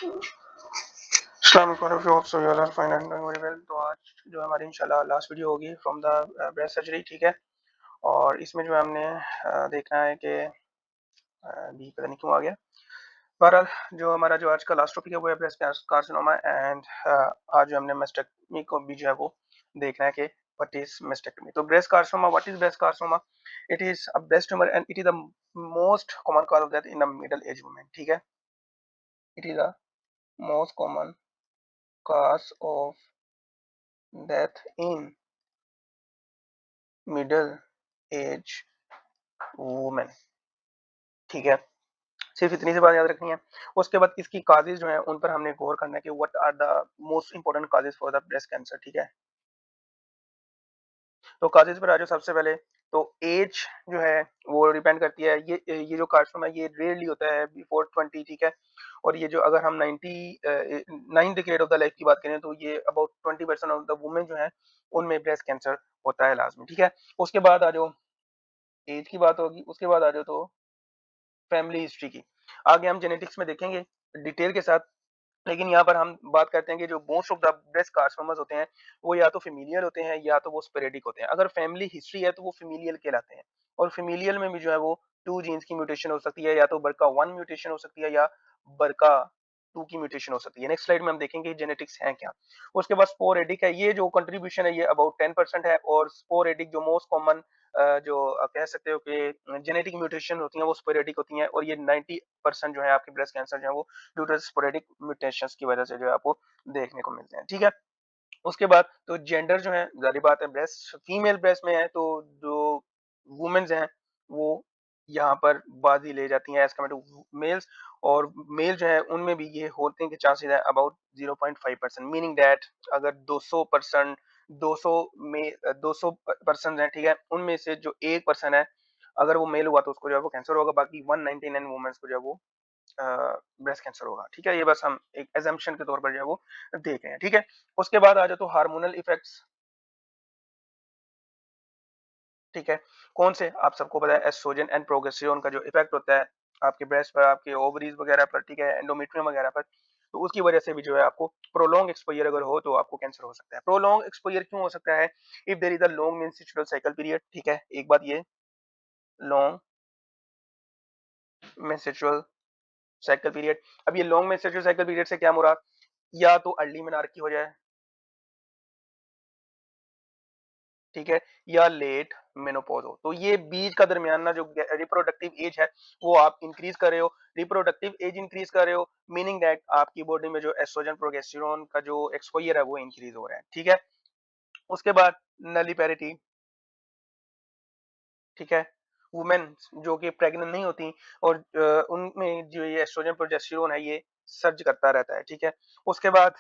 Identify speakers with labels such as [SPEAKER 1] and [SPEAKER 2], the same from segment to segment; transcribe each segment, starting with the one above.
[SPEAKER 1] अस्सलाम वालेकुम, hope so you are fine and doing very well. तो आज जो हमारी इंशाल्लाह लास्ट वीडियो होगी फ्रॉम द ब्रेस्ट सर्जरी, ठीक है। और इसमें जो है हमने देखना है कि भी पता नहीं क्यों आ गया। बहरहाल जो हमारा जो आज का लास्ट टॉपिक है वो है ब्रेस्ट कार्सिनोमा एंड आज जो हमने मेस्टेक्टमी को भी जो है वो देखना है कि व्हाट इज मेस्टेक्टमी। तो breast carcinoma, what is breast carcinoma? It is a breast tumour and it is the most common cause of death in the middle age women, ठीक है। It is the most common cause of death in middle age women, ठीक है। सिर्फ इतनी सी बात याद रखनी है। उसके बाद इसकी काजेज जो है उन पर हमने गौर करना है कि what are the most important causes for the breast cancer, ठीक है। तो काजेज पर आ जाओ सबसे पहले। तो एज जो है वो डिपेंड करती है। ये जो कार्सिनोमा है ये रेयरली होता है बिफोर 20, ठीक है। और ये जो अगर हम 9 डिकेड ऑफ द लाइफ की बात करें तो ये अबाउट 20% ऑफ द वुमेन जो है उनमें ब्रेस्ट कैंसर होता है लाजमी, ठीक है। उसके बाद आ जाओ एज की बात होगी। उसके बाद आ जाओ तो फैमिली हिस्ट्री की। आगे हम जेनेटिक्स में देखेंगे डिटेल के साथ। लेकिन यहाँ पर हम बात करते हैं कि जो most of the breast carcinomas होते हैं वो या तो फेमिलियल होते हैं या तो वो स्पोरेडिक होते हैं। अगर फैमिली हिस्ट्री है तो वो फेमिलियल कहलाते हैं। और फेमिलियल में भी जो है वो 2 जीन्स की म्यूटेशन हो सकती है, या तो बरका 1 म्यूटेशन हो सकती है या बरका 2 की म्यूटेशन हो सकती है। नेक्स्ट स्लाइड में हम देखेंगे जेनेटिक्स है क्या। उसके बाद स्पोरेडिक है। ये जो कंट्रीब्यूशन है ये अबाउट 10% है। और स्पोरेडिक जो मोस्ट कॉमन जो कह सकते हो कि जेनेटिक म्यूटेशन होती हैं वो स्पोरेडिक होती हैं। और ये 90% जो है आपके ब्रेस्ट कैंसर जो है वो ड्यू टू स्पोरेडिक म्यूटेशंस की वजह से जो है आपको देखने को मिलते हैं, ठीक है। उसके बाद तो जेंडर जो है जारी बात है ब्रेस्ट फीमेल ब्रेस्ट में है तो जो वुमेन्स हैं वो यहाँ पर बाजी ले जाती हैं एज कम्पेयर टू मेल्स। और मेल जो है उनमें भी ये होने के चांसेस है अबाउट 0.5%, मीनिंग दैट अगर 200% 200 में 200% है, ठीक है, उनमें से जो 1% है अगर वो मेल हुआ तो उसको जो है वो कैंसर होगा। बाकी 199 वुमेन्स को जो है वो ब्रेस्ट कैंसर होगा, ठीक है। ये बस हम एक एजम्पशन के तौर पर जो है वो देख रहे हैं, ठीक है। उसके बाद आ जाओ तो हार्मोनल इफेक्ट्स, ठीक है। कौन से आप सबको पता है एस्ट्रोजन एंड प्रोजेस्टेरोन का जो इफेक्ट होता है आपके ब्रेस्ट पर, आपके ओवरीज वगैरह पर, ठीक है, एंडोमेट्रियम वगैरह पर। तो उसकी वजह से भी जो है आपको प्रोलॉन्ग एक्सपोजर अगर हो तो आपको कैंसर हो सकता है। प्रोलॉन्ग एक्सपोजर क्यों हो सकता है? If there is a long menstrual cycle period, ठीक है, एक बात ये लॉन्ग मेंस्ट्रुअल साइकिल पीरियड। अब ये लॉन्ग मेंस्ट्रुअल साइकिल पीरियड से क्या मुराद? या तो अर्ली मेनार्की हो जाए, ठीक है, या लेट मेनोपॉज हो। तो ये बीच का दरमियाना जो रिप्रोडक्टिव एज है वो आप इंक्रीज कर रहे हो। रिप्रोडक्टिव एज इंक्रीज कर रहे हो मीनिंग दैट आपकी बॉडी में जो एस्ट्रोजन प्रोजेस्टेरोन का जो एक्सपोजर है वो इंक्रीज हो रहा है, ठीक है। उसके बाद नलिपेरिटी, ठीक है। वुमेन जो कि प्रेग्नेंट नहीं होती और उनमें जो ये एस्ट्रोजन प्रोजेस्टेरोन है ये सर्ज करता रहता है, ठीक है। उसके बाद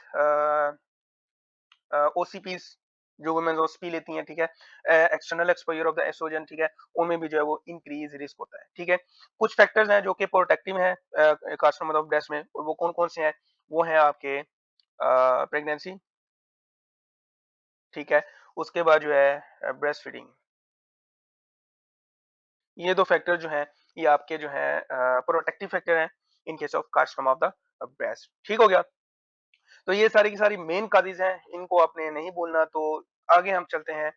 [SPEAKER 1] ओसीपीज जो वुमेन ओसीपी लेती हैं, ठीक है, external exposure of the oestrogen, ठीक है, उनमें भी जो है वो इंक्रीज रिस्क होता है, ठीक है। कुछ फैक्टर्स हैं जो कि प्रोटेक्टिव हैं कार्सिनोमा ऑफ ब्रेस्ट में, और वो कौन कौन से हैं? वो हैं आपके प्रेगनेंसी, ठीक है। उसके बाद जो है ब्रेस्ट फीडिंग। ये दो फैक्टर जो हैं ये आपके जो है प्रोटेक्टिव फैक्टर हैं in case of carcinoma of the breast, ठीक हो गया। तो ये सारी की सारी मेन काजेज हैं, इनको आपने नहीं बोलना। तो आगे हम चलते हैं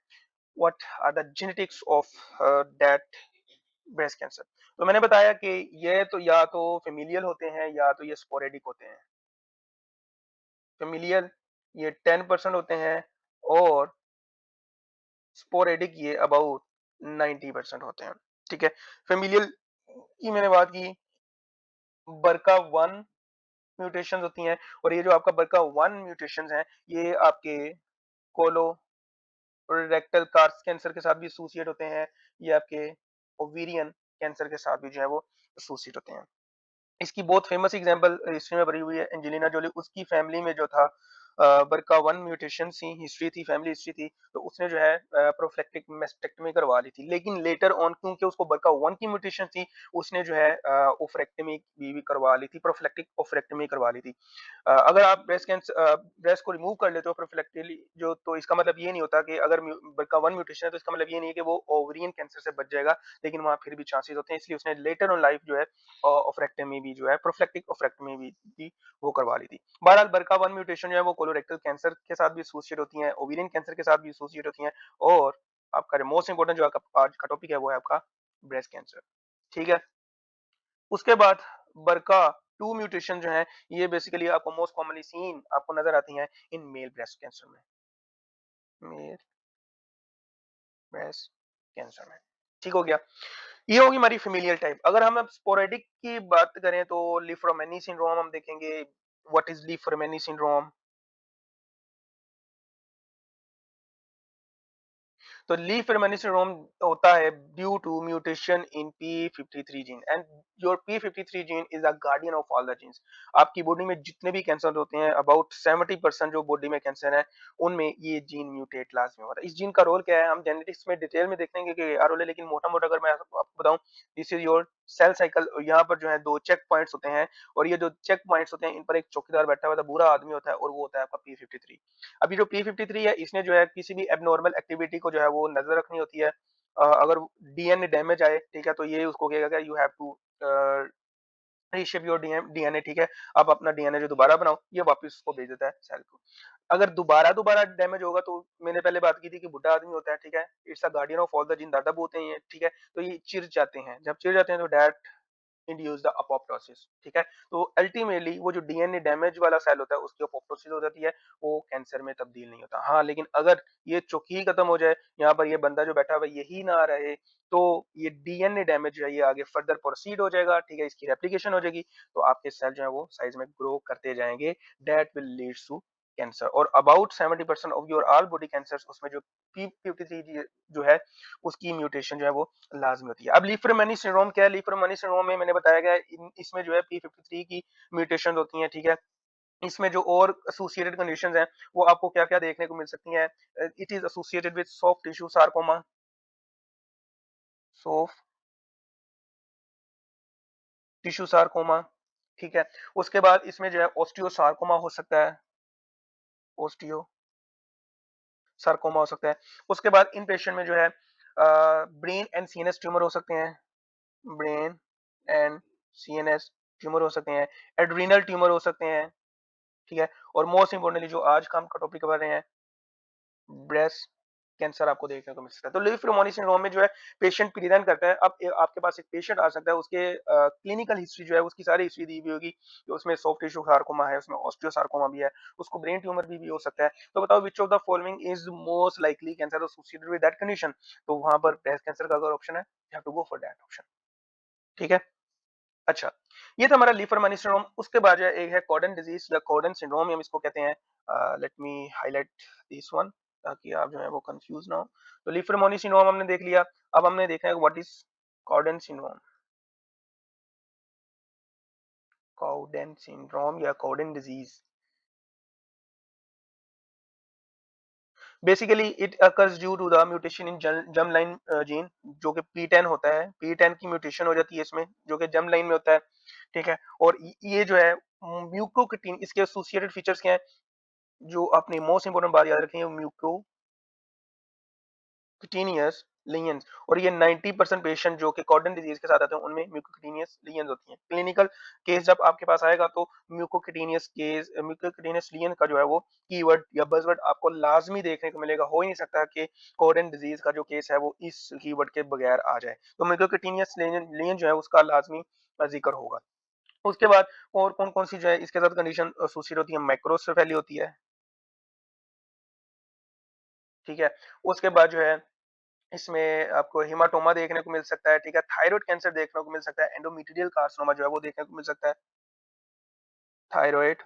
[SPEAKER 1] what are the genetics of that breast cancer. तो मैंने बताया कि ये तो या तो फेमिलियल होते हैं या तो ये स्पोरेडिक होते हैं। फेमिलियल ये 10% होते हैं और स्पोरेडिक ये अबाउट 90% होते हैं, ठीक है। फेमिलियल की मैंने बात की, बरका 1 म्यूटेशंस होती हैं। और ये जो आपका बरका 1 म्यूटेशंस हैं ये आपके कोलोरेक्टल कार्स कैंसर के साथ भी एसोसिएट होते हैं। ये आपके ओवेरियन कैंसर के साथ भी जो है वो एसोसिएट होते हैं। इसकी बहुत फेमस एग्जांपल हिस्ट्री में भरी हुई है एंजेलिना जोली। उसकी फैमिली में जो था BRCA1 म्यूटेशन सी हिस्ट्री थी, फैमिली हिस्ट्री थी, तो उसने जो है प्रोफिलैक्टिक मस्टेक्टमी करवा ली थी। लेकिन लेटर ऑन क्योंकि उसको BRCA1 की म्यूटेशन थी, उसने जो है ओफरेक्टमी भी करवा ली थी, प्रोफिलैक्टिक ओफरेक्टमी करवा ली थी। अगर आप ब्रेस्ट को रिमूव कर लेते हो प्रोफिलैक्टिकली जो, तो इसका मतलब ये नहीं होता कि अगर BRCA1 म्यूटेशन है तो इसका मतलब ये नहीं है कि वो ओवेरियन कैंसर से बच जाएगा, लेकिन वहाँ फिर भी चांसेस होते हैं, इसलिए उसने लेटर ऑन लाइफ जो है ओफरेक्टमी भी जो है प्रोफिलैक्टिक ओफरेक्टमी भी वो करवा ली थी। बहरहाल BRCA1 म्यूटेशन जो है वो कोलोरेक्टल कैंसर के साथ भी एसोसिएट होती है, ओवेरियन कैंसर के साथ भी एसोसिएट होती है, और आपका जो मोस्ट इंपोर्टेंट जो आपका आज का टॉपिक है वो है आपका ब्रेस्ट कैंसर। ठीक है। उसके बाद BRCA2 म्यूटेशन जो है, ये बेसिकली आपको मोस्ट कॉमनली सीन आपको नजर आती हैं इन मेल ब्रेस्ट कैंसर में, मेल ब्रेस्ट कैंसर में। ठीक हो गया। ये होगी हमारी फेमिलियल टाइप। अगर हम अब स्पोरेडिक की बात करें तो लीफोर्मेनी सिंड्रोम हम देखेंगे। What is Li Fraumeni syndrome? तो लीफ रेमनी सिंड्रोम होता है due to mutation in P53 gene, and your P53 gene is a guardian of all the genes. आपकी बॉडी में जितने भी कैंसर होते हैं, अबाउट 70% जो बॉडी में कैंसर है, उनमें ये जीन म्यूटेट लाजमी हो रहा है। इस जीन का रोल क्या है हम जेनेटिक्स में डिटेल में देखेंगे कि यार रोल है, लेकिन मोटा मोटा अगर मैं आपको बताऊं, this is your cell cycle. यहाँ पर जो है दो चेक पॉइंट्स होते हैं, और ये जो चेक पॉइंट्स होते हैं इन पर एक चौकीदार बैठा हुआ था, बुरा आदमी होता है, और वो होता है आपका P53। अभी जो P53 है, इसने जो है किसी भी एबनॉर्मल एक्टिविटी को जो है वो नजर रखनी होती है। अगर डीएनए डैमेज आए, ठीक है, तो ये उसको कहेगा you have to reshape your DNA. ठीक है, आप अपना डीएनए जो दोबारा बनाओ, ये वापस उसको भेज देता है सेल को। अगर दोबारा दोबारा डैमेज होगा, तो मैंने पहले बात की थी कि बुढ़ा आदमी होता है, ठीक है, it's a guardian of all the gene, दादा बोलते हैं ये, ठीक है, तो ये चिर जाते हैं, जब चिर जाते हैं तो डैट इंड्यूस द अपोप्टोसिस। ठीक है, तो अल्टीमेटली वो जो डीएनए डैमेज वाला सेल होता है उसकी अपोप्टोसिस हो जाती है, वो कैंसर में तब्दील नहीं होता। हाँ, लेकिन अगर ये चुक ही खत्म हो जाए, यहाँ पर ये बंदा जो बैठा हुआ है यही ना रहे, तो ये डीएनए डैमेज जो है ये आगे फर्दर प्रोसीड हो जाएगा, ठीक है, इसकी रेप्लिकेशन हो जाएगी, तो आपके सेल जो है वो साइज में ग्रो करते जाएंगे, that will leads to cancer. और about 70% of your all body cancers, उसमें जो P53 जो है उसकी म्यूटेशन जो है वो लाजमी होती है। अब लीफरमैनी सिंड्रोम क्या है? लीफरमैनी सिंड्रोम में मैंने बताया गया इसमें जो है P53 की म्यूटेशन होती हैं, ठीक है। इसमें जो और एसोसिएटेड कंडीशंस हैं वो आपको क्या-क्या देखने को मिल सकती हैं। It is associated with soft tissue sarcoma, soft tissue sarcoma, ठीक है। उसके बाद इसमें जो है ऑस्टियोसार्कोमा हो सकता है, ऑस्टियो सार्कोमा हो सकता है। उसके बाद इन पेशेंट में जो है ब्रेन एंड सीएनएस ट्यूमर हो सकते हैं, ब्रेन एंड सीएनएस ट्यूमर हो सकते हैं, एड्रीनल ट्यूमर हो सकते हैं, ठीक है। और मोस्ट इंपोर्टेंटली जो आज का हम का टॉपिक कर रहे हैं, ब्रेस्ट कैंसर आपको देखने को मिल सकता है। तो लीफ-रोमानी सिंड्रोम में जो है पेशेंट प्रेजेंट करता है। अब आपके पास एक पेशेंट आ सकता है, उसके क्लिनिकल हिस्ट्री जो है उसकी सारी हिस्ट्री दी हुई होगी कि उसमें सॉफ्ट टिश्यू सार्कोमा है, उसमें ऑस्टियोसार्कोमा भी है, उसको ब्रेन ट्यूमर भी हो सकता है। तो बताओ which of the following is most likely cancer associated with that condition? तो वहां पर ब्रेस्ट कैंसर का अगर ऑप्शन है, you have to go for that option. ठीक है। अच्छा, ये था हमारा लीफर सिंड्रोम। उसके बाद जो है एक है कॉर्डन डिजीज या कॉर्डन सिंड्रोम हम इसको कहते हैं। Let me highlight this one ताकि आप जो है वो कंफ्यूज ना हो। तो लीफर सिंड्रोम हमने देख लिया। अब हमने देखा है what is Cowden syndrome. Cowden syndrome या Cowden disease, basically it occurs due to the mutation in germ line gene, जो कि P10 होता है। P10 की म्यूटेशन हो जाती है इसमें, जो कि जर्म लाइन में होता है, ठीक है। और ये जो है म्यूकोकिटीन, इसके एसोसिएटेड फीचर्स क्या है? जो आपने मोस्ट इंपोर्टेंट बात याद रखनी है, म्यूकोक्यूटेनियस लीजन्स। और ये 90% पेशेंट जो कि कॉर्डन डिजीज के साथ आते हैं उनमें म्यूकोक्यूटेनियस लीजन्स होती हैं। क्लिनिकल केस जब आपके पास आएगा तो म्यूकोक्यूटेनियस लीजन का जो है वो कीवर्ड या बज़वर्ड आपको लाजमी देखने को मिलेगा। हो ही नहीं सकता कि कॉर्डन डिजीज का जो केस है वो इस कीवर्ड के बगैर आ जाए। तो म्यूकोक्यूटेनियस लीजन जो है उसका लाजमी जिक्र होगा। उसके बाद और कौन कौन सी जो है इसके साथ कंडीशन एसोसिएट होती है? मैक्रोसेफेली होती है, ठीक है। उसके बाद जो है इसमें आपको हेमाटोमा देखने को मिल सकता है, ठीक है। थायराइड कैंसर देखने को मिल सकता है, एंडोमेट्रियल कार्सिनोमा जो है वो देखने को मिल सकता है। थायराइड,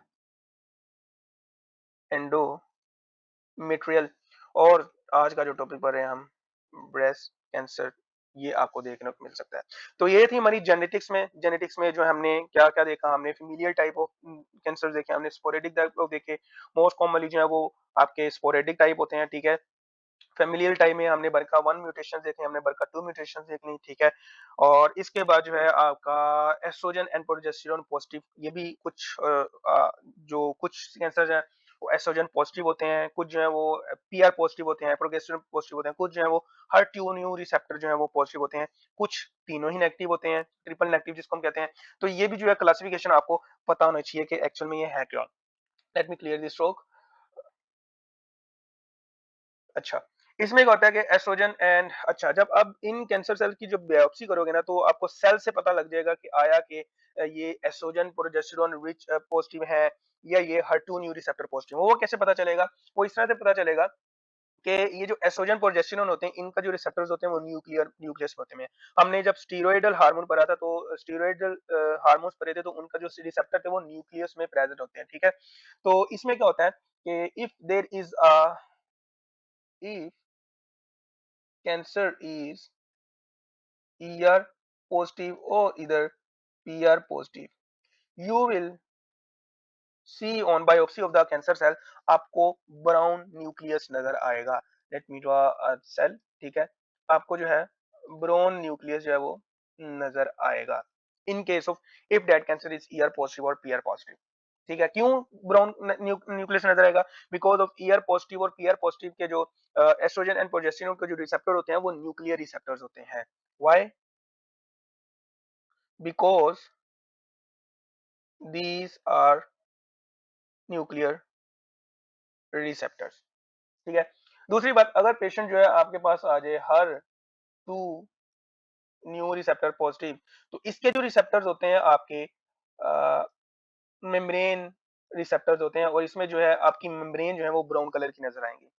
[SPEAKER 1] एंडोमेट्रियल, और आज का जो टॉपिक पढ़ रहे हैं हम, ब्रेस्ट कैंसर, ये आपको देखने को मिल सकता है। तो ये थी हमारी जेनेटिक्स में जो हमने क्या-क्या देखा, हमने फ़ेमिलियल टाइप ऑफ कैंसर देखे, हमने स्पोरेडिक टाइप ऑफ देखे। मोस्ट कॉमनली जो है वो आपके स्पोरेडिक टाइप होते हैं, ठीक है? फ़ेमिलियल टाइप में हमने BRCA1 म्यूटेशंस देखे, हमने BRCA2 म्यूटेशंस देख ली, ठीक है? और इसके बाद जो है आपका एस्ट्रोजन एंड प्रोजेस्टेरोन पॉज़िटिव, ये भी कुछ जो कुछ कैंसर्स हैं वो एस्ट्रोजन पॉज़िटिव होते हैं, कुछ जो है वो पीआर पॉज़िटिव होते हैं, प्रोजेस्टेरोन पॉज़िटिव होते हैं, कुछ जो है वो HER2 रिसेप्टर जो है वो पॉज़िटिव होते हैं, कुछ तीनों ही नेगेटिव होते हैं, ट्रिपल नेगेटिव जिसको हम कहते हैं। तो ये भी जो है क्लासिफिकेशन आपको पता होना चाहिए कि एक्चुअल में ये है क्या? Let me clear this talk. अच्छा, इसमें क्या होता है कि एस्ट्रोजन एंड अच्छा, जब अब इन कैंसर सेल की जब बायोप्सी करोगे ना, तो आपको सेल से पता लग जाएगा कि आया कि ये एस्ट्रोजन प्रोजेस्टेरोन रिच पॉजिटिव है या ये HER2 न्यू रिसेप्टर पॉजिटिव है। वो कैसे पता चलेगा? वो इस तरह से पता चलेगा कि ये जो एस्ट्रोजन प्रोजेस्टेरोन होते हैं, इनका जो रिसेप्टर्स होते हैं वो न्यूक्लियस में होते हैं। हमने जब स्टेरॉयडल हार्मोन पढ़ा था, तो स्टेरॉयडल हार्मोन्स पढ़े थे, तो उनका जो रिसेप्टर थे वो न्यूक्लियस में प्रेजेंट होते हैं, ठीक है? तो इसमें क्या होता है कि if cancer is ER positive or either PR positive, you will see on biopsy of the cancer cell, आपको ब्राउन न्यूक्लियस नजर आएगा। Let me draw a cell, ठीक है? आपको जो है ब्राउन न्यूक्लियस जो है वो नजर आएगा in case of if that cancer is ER positive और पीआर पॉजिटिव। ठीक है? क्यों ब्राउन न्यूक्लियस नजर आएगा? बिकॉज ऑफ ईआर पॉजिटिव और पीआर पॉजिटिव के जो एस्ट्रोजन एंड प्रोजेस्टेरोन के जो रिसेप्टर होते हैं वो न्यूक्लियर रिसेप्टर्स होते हैं। Why? Because these are nuclear receptors, ठीक है? दूसरी बात, अगर पेशेंट जो है आपके पास आ जाए HER two neu receptor positive, तो इसके जो रिसेप्टर्स होते हैं आपके मेम्ब्रेन रिसेप्टर्स होते हैं, और इसमें जो है आपकी मेम्ब्रेन जो है वो ब्राउन कलर की नजर आएंगी,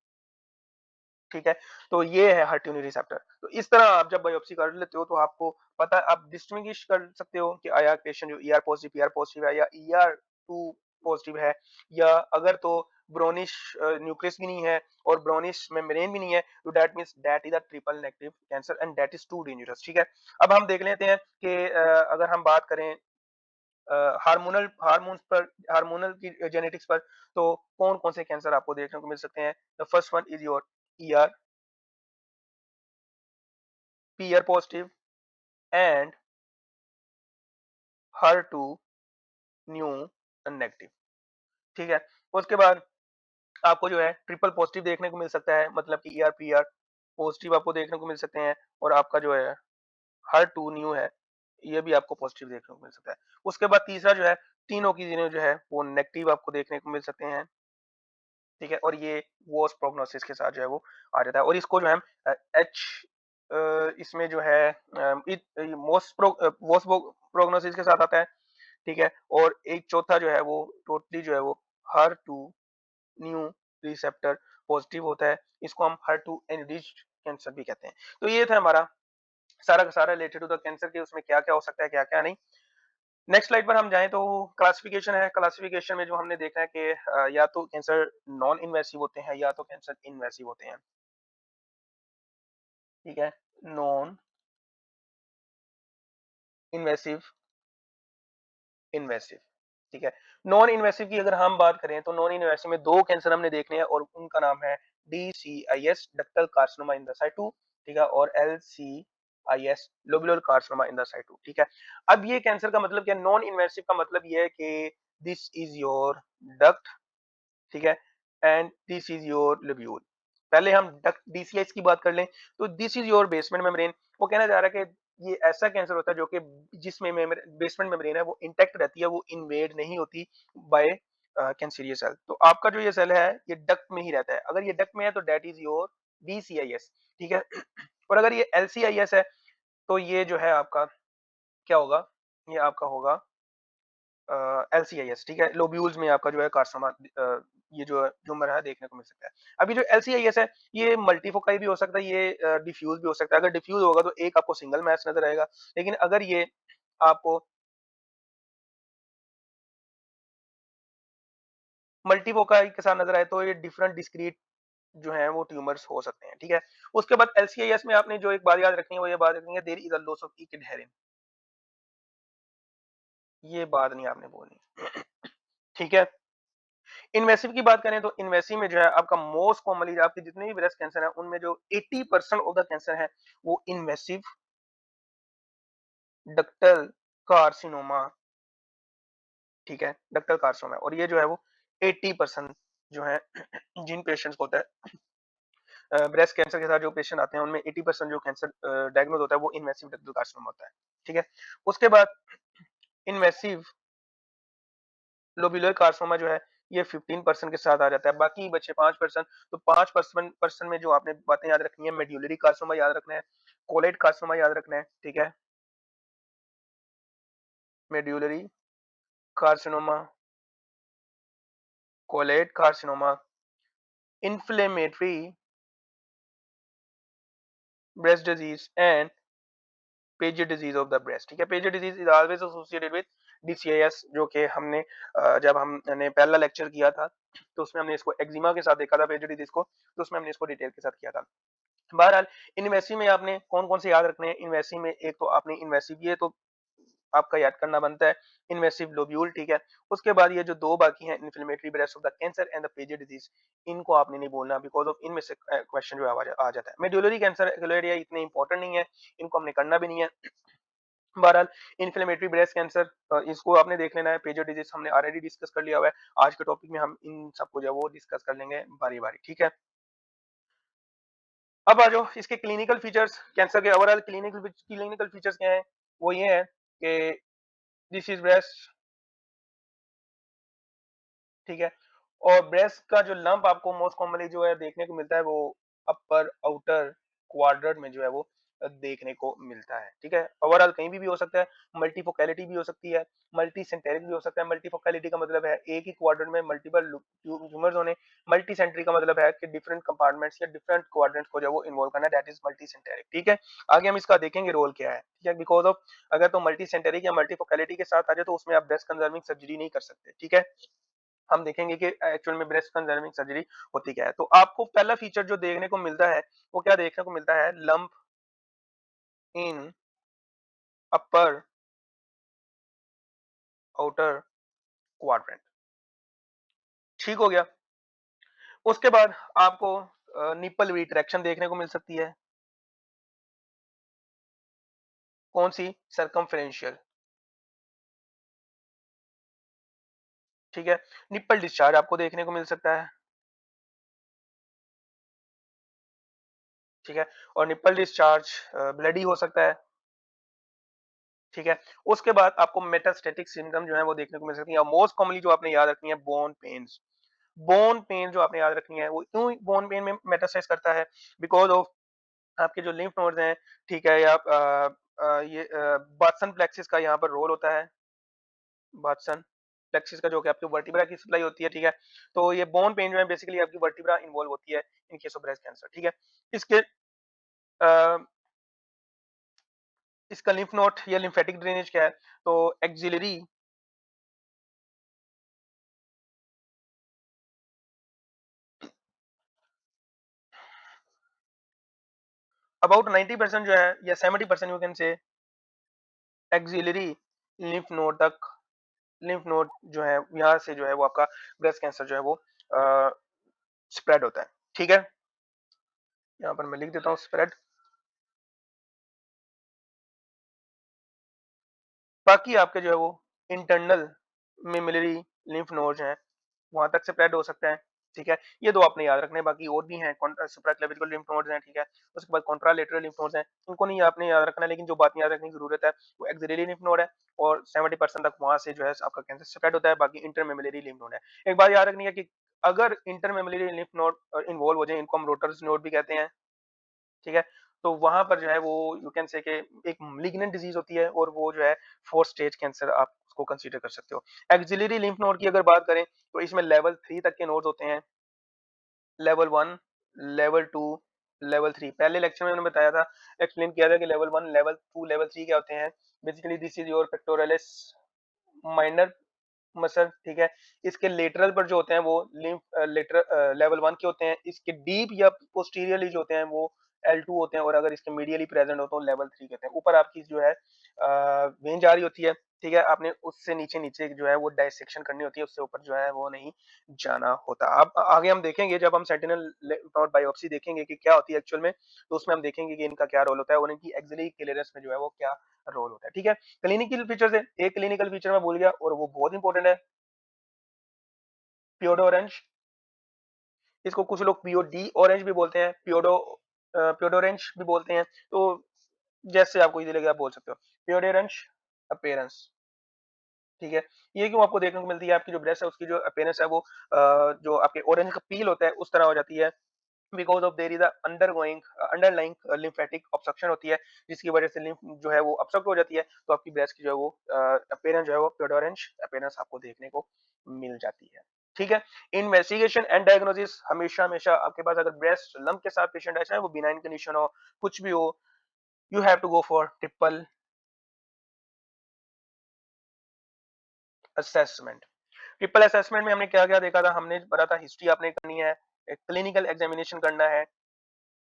[SPEAKER 1] ठीक है? तो ये है हर्ट्यूनी रिसेप्टर। तो इस तरह आप जब बायोप्सी कर लेते हो, तो आपको पता आप डिस्टिंग्विश कर सकते हो कि आया पेशेंट जो ईआर पॉजिटिव, पीआर पॉजिटिव है या ईआर2 पॉजिटिव है, या अगर तो ब्राउनिश न्यूक्लियस भी नहीं है और ब्राउनिश मेम्ब्रेन भी नहीं है, तो that means that is a triple negative cancer and that is too dangerous, ठीक है? अब हम देख लेते हैं कि अगर हम बात करें हार्मोनल की जेनेटिक्स पर, तो कौन-कौन से कैंसर आपको देखने को मिल सकते हैं? The first one is your ER PR positive and HER2 new negative, ठीक है? उसके बाद आपको जो है ट्रिपल पॉजिटिव देखने को मिल सकता है, मतलब कि ईआर पीआर पॉजिटिव आपको देखने को मिल सकते हैं, और आपका जो है HER2 न्यू है, ये भी आपको पॉजिटिव देखने को मिल सकता है। उसके बाद तीसरा जो है, तीनों की तीनों जो है वो नेगेटिव आपको देखने को मिल सकते हैं, ठीक है? और ये वर्स्ट प्रोग्नोसिस के साथ जो है वो आ जाता है, और इसको जो है एच इसमें जो है वर्स्ट प्रोग्नोसिस के साथ आता है, ठीक है? और एक चौथा जो है वो टोटली जो है वो HER2 न्यू रिसेप्टर पॉजिटिव होता है। इसको हम HER2 एनरिच्ड कैंसर भी कहते हैं। तो ये था हमारा सारा का सारा रिलेटेड टू द कैंसर के, उसमें क्या-क्या हो सकता है, क्या-क्या नहीं। नेक्स्ट स्लाइड पर हम जाएँ तो क्लासिफिकेशन है। क्लासिफिकेशन में जो हमने देखा है कि या तो कैंसर नॉन इन्वेसिव होते हैं या तो कैंसर इन्वेसिव होते हैं, ठीक है? नॉन इन्वेसिव, इन्वेसिव, ठीक है? नॉन इन्वेसिव की अगर हम बात करें, तो नॉन इन्वेसिव में 2 कैंसर हमने देखने हैं, और उनका नाम है DCIS ductal carcinoma in the situ, ठीक है? और LCIS lobular carcinoma in the situ, ठीक है? अब ये कैंसर का मतलब क्या है? नॉन इन्वेसिव का मतलब ये है कि दिस इज योर डक्ट, ठीक है? And this is your lobule. पहले हम डक्ट DCIS की बात कर लें, तो this is your basement membrane. वो कहना चाह रहा है कि ये ऐसा कैंसर होता है जो कि जिसमें बेसमेंट मेम्ब्रेन है वो इंटैक्ट रहती है, वो इन्वेड नहीं होती बाय कैंसरियस सेल। तो आपका जो ये सेल है ये डक्ट में ही रहता है। अगर ये डक्ट में है तो दैट इज योर DCIS, ठीक है? और अगर ये LCIS है, तो ये जो है आपका क्या होगा? ये आपका होगा LCIS, ठीक है? लोब्यूल्स में आपका जो है कार्सिनोमा ये जो ट्यूमर है देखने को मिल सकता है। अभी जो LCIS है, ये मल्टीफोकाई भी हो सकता है, ये डिफ्यूज भी हो सकता है। अगर डिफ्यूज होगा तो एक आपको सिंगल मैच नजर आएगा, लेकिन अगर ये आपको मल्टीफोकाई के साथ नजर आए, तो ये डिफरेंट डिस्क्रीट जो है वो ट्यूमर्स हो सकते हैं, ठीक है? उसके बाद एलसीआईएस में आपने जो एक बात याद रखनी है वो ये बात रखनी है, there is a loss of eek hearing, ये बात नहीं आपने बोलनी, ठीक है? इन्वेसिव की बात करें तो इन्वेसिव में जो है आपका मोस्ट कॉमनली आपके जितने भी ब्रेस्ट कैंसर है उनमें जो 80% ऑफ द कैंसर है वो इन्वेसिव डक्टल कार्सिनोमा, ठीक है? डक्टल कार्सिनोमा और ये जो है वो 80% जो है जिन पेशेंट्स को होता है ब्रेस्ट कैंसर के साथ जो पेशेंट आते हैं उनमें 80% जो कैंसर डायग्नोज होता है वो इन्वेसिव डक्टल कार्सिनोमा होता है, ठीक है? उसके बाद इन्वेसिव लोब्यूलर कार्सिनोमा जो है ये 15% के साथ आ जाता है, बाकी बचे 5%। तो 5% में जो आपने बातें याद रखनी है, मेड्यूलरी कार्सिनोमा याद रखना है, कोलेट कार्सिनोमा याद रखना है, ठीक है? Medullary carcinoma, colloid carcinoma, inflammatory breast disease and Paget disease of the breast, ठीक है? Paget disease is always associated with DCIS, जो कि हमने जब हमने पहला लेक्चर किया था तो उसमें हमने इसको एक्जिमा के साथ देखा था पेजेड डिजीज को, तो उसमें हमने इसको डिटेल के साथ किया था। बहरहाल इनवेसिव में आपने कौन-कौन से याद रखने हैं? इनवेसिव में एक तो आपने इन्वेसिव ये तो आपका याद करना बनता है, इन्वेसिव लोब्यूल, ठीक है? उसके बाद ये जो 2 बाकी हैं, inflammatory breast of the cancer and the Paget disease, इनको आपने नहीं बोलना बिकॉज़ ऑफ इनमें से क्वेश्चन जो है आ जाता है। मेडुलरी कैंसर, फिलेरिया इतने इंपॉर्टेंट नहीं है, इनको हमने करना भी नहीं है। बहरहाल इन्फ्लेमेटरी ब्रेस्ट कैंसर इसको आपने देख लेना है, पेजेड डिजीज हमने ऑलरेडी डिस्कस कर लिया हुआ है। आज के टॉपिक में हम इन सबको जो है वो डिस्कस कर लेंगे बारी-बारी, ठीक है? अब आ जाओ इसके क्लिनिकल फीचर्स, कैंसर के ओवरऑल क्लिनिकल फीचर्स क्या हैं? वो ये है कि दिस इज ब्रेस्ट, ठीक है? और ब्रेस्ट का जो लंप आपको मोस्ट कॉमनली जो है देखने को मिलता है वो अपर आउटर क्वाड्रेंट में जो है वो देखने को मिलता है, ठीक है? ओवरऑल कहीं भी हो सकता है, मल्टीफोकैलिटी भी हो सकती है, मल्टीसेंटेरिक भी हो सकता है। मल्टीफोकैलिटी का मतलब है एक ही क्वाड्रेंट में मल्टीपल ट्यूमर्स होने, मल्टीसेंट्रिक का मतलब है कि डिफरेंट कंपार्टमेंट्स या डिफरेंट क्वाड्रेंट्स को जो है वो इन्वॉल्व करना, दैट इज मल्टीसेंटेरिक, ठीक है? आगे हम इसका देखेंगे रोल क्या है, ठीक है? बिकॉज़ ऑफ अगर तो मल्टीसेंटेरिक या मल्टीफोकैलिटी के साथ आ जाए तो उसमें आप ब्रेस्ट कंजर्विंग सर्जरी नहीं कर सकते, ठीक है? हम देखेंगे कि एक्चुअल में ब्रेस्ट कंजर्विंग सर्जरी होती क्या है। तो आपको पहला फीचर जो देखने को मिलता है वो क्या देखने को मिलता है? Lump in upper outer quadrant, ठीक हो गया? उसके बाद आपको निप्पल रिट्रैक्शन देखने को मिल सकती है। कौन सी? सर्कमफेरेंशियल, ठीक है? निप्पल डिस्चार्ज आपको देखने को मिल सकता है, ठीक है? और निप्पल डिस्चार्ज ब्लडी हो सकता है, ठीक है? उसके बाद आपको मेटास्टैटिक सिम्पटम जो है वो देखने को मिल सकती है और मोस्ट कॉमनली जो आपने याद रखनी है बोन पेन्स। बोन पेन जो आपने याद रखनी है वो क्यों बोन पेन में मेटास्टेस करता है? बिकॉज़ ऑफ आपके जो लिम्फ नोड्स हैं, ठीक है? या ये वाटसन प्लेक्सिस का यहाँ पर रोल होता है, वाटसन प्लेक्सिस का जो कि आपके वर्टिब्रा की सप्लाई होती है, ठीक है? तो ये बोन पेन जो है बेसिकली आपकी वर्टिब्रा इन्वॉल्व होती है in case of breast cancer, ठीक है? इसके अ, इसका लिम्फ नोड या लिम्फेटिक ड्रेनेज क्या है? तो एक्सिलरी अबाउट 90% जो है या 70% you can say axillary lymph node तक, लिम्फ नोड जो है यहाँ से जो है वो आपका ब्रेस्ट कैंसर जो है वो स्प्रेड होता है, ठीक है? यहाँ पर मैं लिख देता हूँ स्प्रेड। बाकी आपके जो है वो इंटरनल मेमिलरी लिम्फ नोड्स हैं, वहां तक स्प्रेड हो सकता है, ठीक है? ये दो आपने याद रखने हैं, बाकी और भी हैं, सुप्राक्लेविकुलर लिम्फ नोड्स हैं, ठीक है? उसके बाद कॉन्ट्रालेटरल लिम्फ नोड्स हैं, इनको नहीं आपने याद रखना, लेकिन जो बात याद रखने की जरूरत है वो एक्सिलरी लिम्फ नोड है और 70% तक वहां से जो है आपका कैंसर स्प्रेड होता है, बाकी इंटरमेमिलरी लिम्फ नोड है। एक बात याद रखनी है कि अगर इंटरमेमिलरी लिम्फ नोड इन्वॉल्व हो जाए, इनको हम रोटर्स नोड भी कहते हैं, ठीक है? तो वहाँ पर जो है वो यू कैन से कि एक मैलिग्नेंट डिजीज़ होती है और वो जो है 4th स्टेज कैंसर आप उसको कंसीडर कर सकते हो। एक्सिलरी लिम्फ नोड की अगर बात करें तो इसमें लेवल 3 तक के नोड्स होते हैं। Level 1, level 2, level 3। पहले लेक्चर में मैंने बताया था, एक्सप्लेन किया था कि लेवल 1, लेवल 2, लेवल 3 क्या होते हैं। Basically this is your pectoralis minor, muscle, ठीक है? इसके लेटरल पर जो होते हैं वो लेटरल लेवल 1 के होते हैं। इसके डीप या पोस्टीरियरली जो होते हैं वो L2 होते हैं और अगर इसके मीडियली प्रेजेंट हो तो लेवल 3 कहते हैं। ऊपर आपकी जो है वेन जा रही होती है, ठीक है? आपने उससे नीचे-नीचे जो है वो डाइसेक्शन करनी होती है, उससे ऊपर जो है वो नहीं जाना होता। अब आगे हम देखेंगे जब हम सेंटिनल लिम्फ नोड बायोप्सी देखेंगे कि क्या होती है एक्चुअल में, तो उसमें हम देखेंगे कि इनका क्या रोल होता है और इनकी एक्सिलरी क्लीयरेंस में जो है वो क्या रोल होता है, ठीक है? क्लिनिकल फीचर्स है, एक क्लिनिकल फीचर मैं भूल गया और वो बहुत इंपॉर्टेंट है, पियोडो ऑरेंज। इसको कुछ लोग पीओडी ऑरेंज भी बोलते हैं, पियोडो ऑरेंज भी बोलते हैं। तो जैसे आपको इजी लगे आप बोल सकते हो। पियोडो ऑरेंज अपीयरेंस, ठीक है? ये क्यों आपको देखने को मिलती है, आपकी जो ब्रेस्ट है उसकी जो अपीयरेंस है वो जो आपके ऑरेंज का पील होता है उस तरह हो जाती है। Because of their is a underlying lymphatic obstruction होती है, जिसकी वजह से लिम्फ जो है वो ऑब्स्ट्रक्ट हो जाती है, तो आपकी ब्रेस्ट की जो है वो अपीयरेंस जो है वो पियोडो ऑरेंज अपीयरेंस आपको देखने को मिल जाती है। ठीक है? इन्वेस्टिगेशन एंड डायग्नोसिस हमेशा-हमेशा आपके पास अगर ब्रेस्ट लम्प के साथ पेशेंट है, चाहे वो बिनाइन कंडीशन हो, कुछ भी हो, you have to go for triple assessment. Triple assessment में हमने क्या-क्या देखा था, हमने पढ़ा था हिस्ट्री आपने करनी है, एक क्लिनिकल एग्जामिनेशन करना है,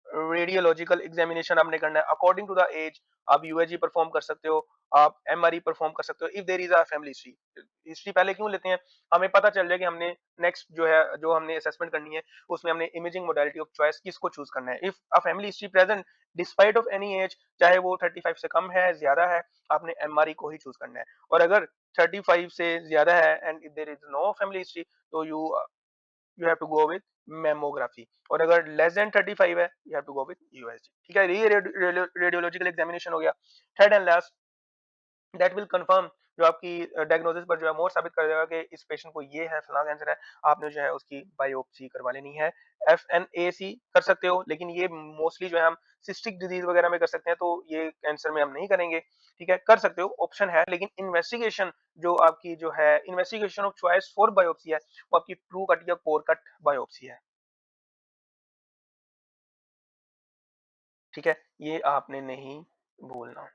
[SPEAKER 1] रेडियोलॉजिकल एग्जामिनेशन आपने करना है अकॉर्डिंग टू द एज। आप यूएसजी परफॉर्म कर सकते हो, आप एमआरई परफॉर्म कर सकते हो if there is a family history. History पहले क्यों लेते हैं, हमें पता चल जाए कि हमने नेक्स्ट जो है जो हमने असेसमेंट करनी है उसमें हमने इमेजिंग मोडालिटी ऑफ चॉइस किसको चूज करना है। If a family history present despite of any as, चाहे वो 35 से कम है ज्यादा है, आपने एमआरई को ही चूज करना है। और अगर 35 से ज्यादा है and if there is no family history, तो you have to go with mammography. और अगर लेस देन 35 है you have to go with USG. ठीक है, ये रेडियोलॉजिकल एग्जामिनेशन हो गया। Third and last, that will confirm, जो आपकी डायग्नोसिस पर जो है मोर साबित कर देगा कि इस पेशेंट को ये है फलाना कैंसर है, आपने जो है उसकी बायोप्सी करवा लेनी है। एफएनएसी कर सकते हो, लेकिन ये मोस्टली जो है हम सिस्टिक डिजीज वगैरह में कर सकते हैं, तो ये कैंसर में हम नहीं करेंगे। ठीक है, कर सकते हो, ऑप्शन है, लेकिन इन्वेस्टिगेशन जो आपकी जो है investigation of choice for biopsy है, वो आपकी ट्रू कट या कोर कट बायोप्सी है। ठीक है, ये आपने नहीं भूलना।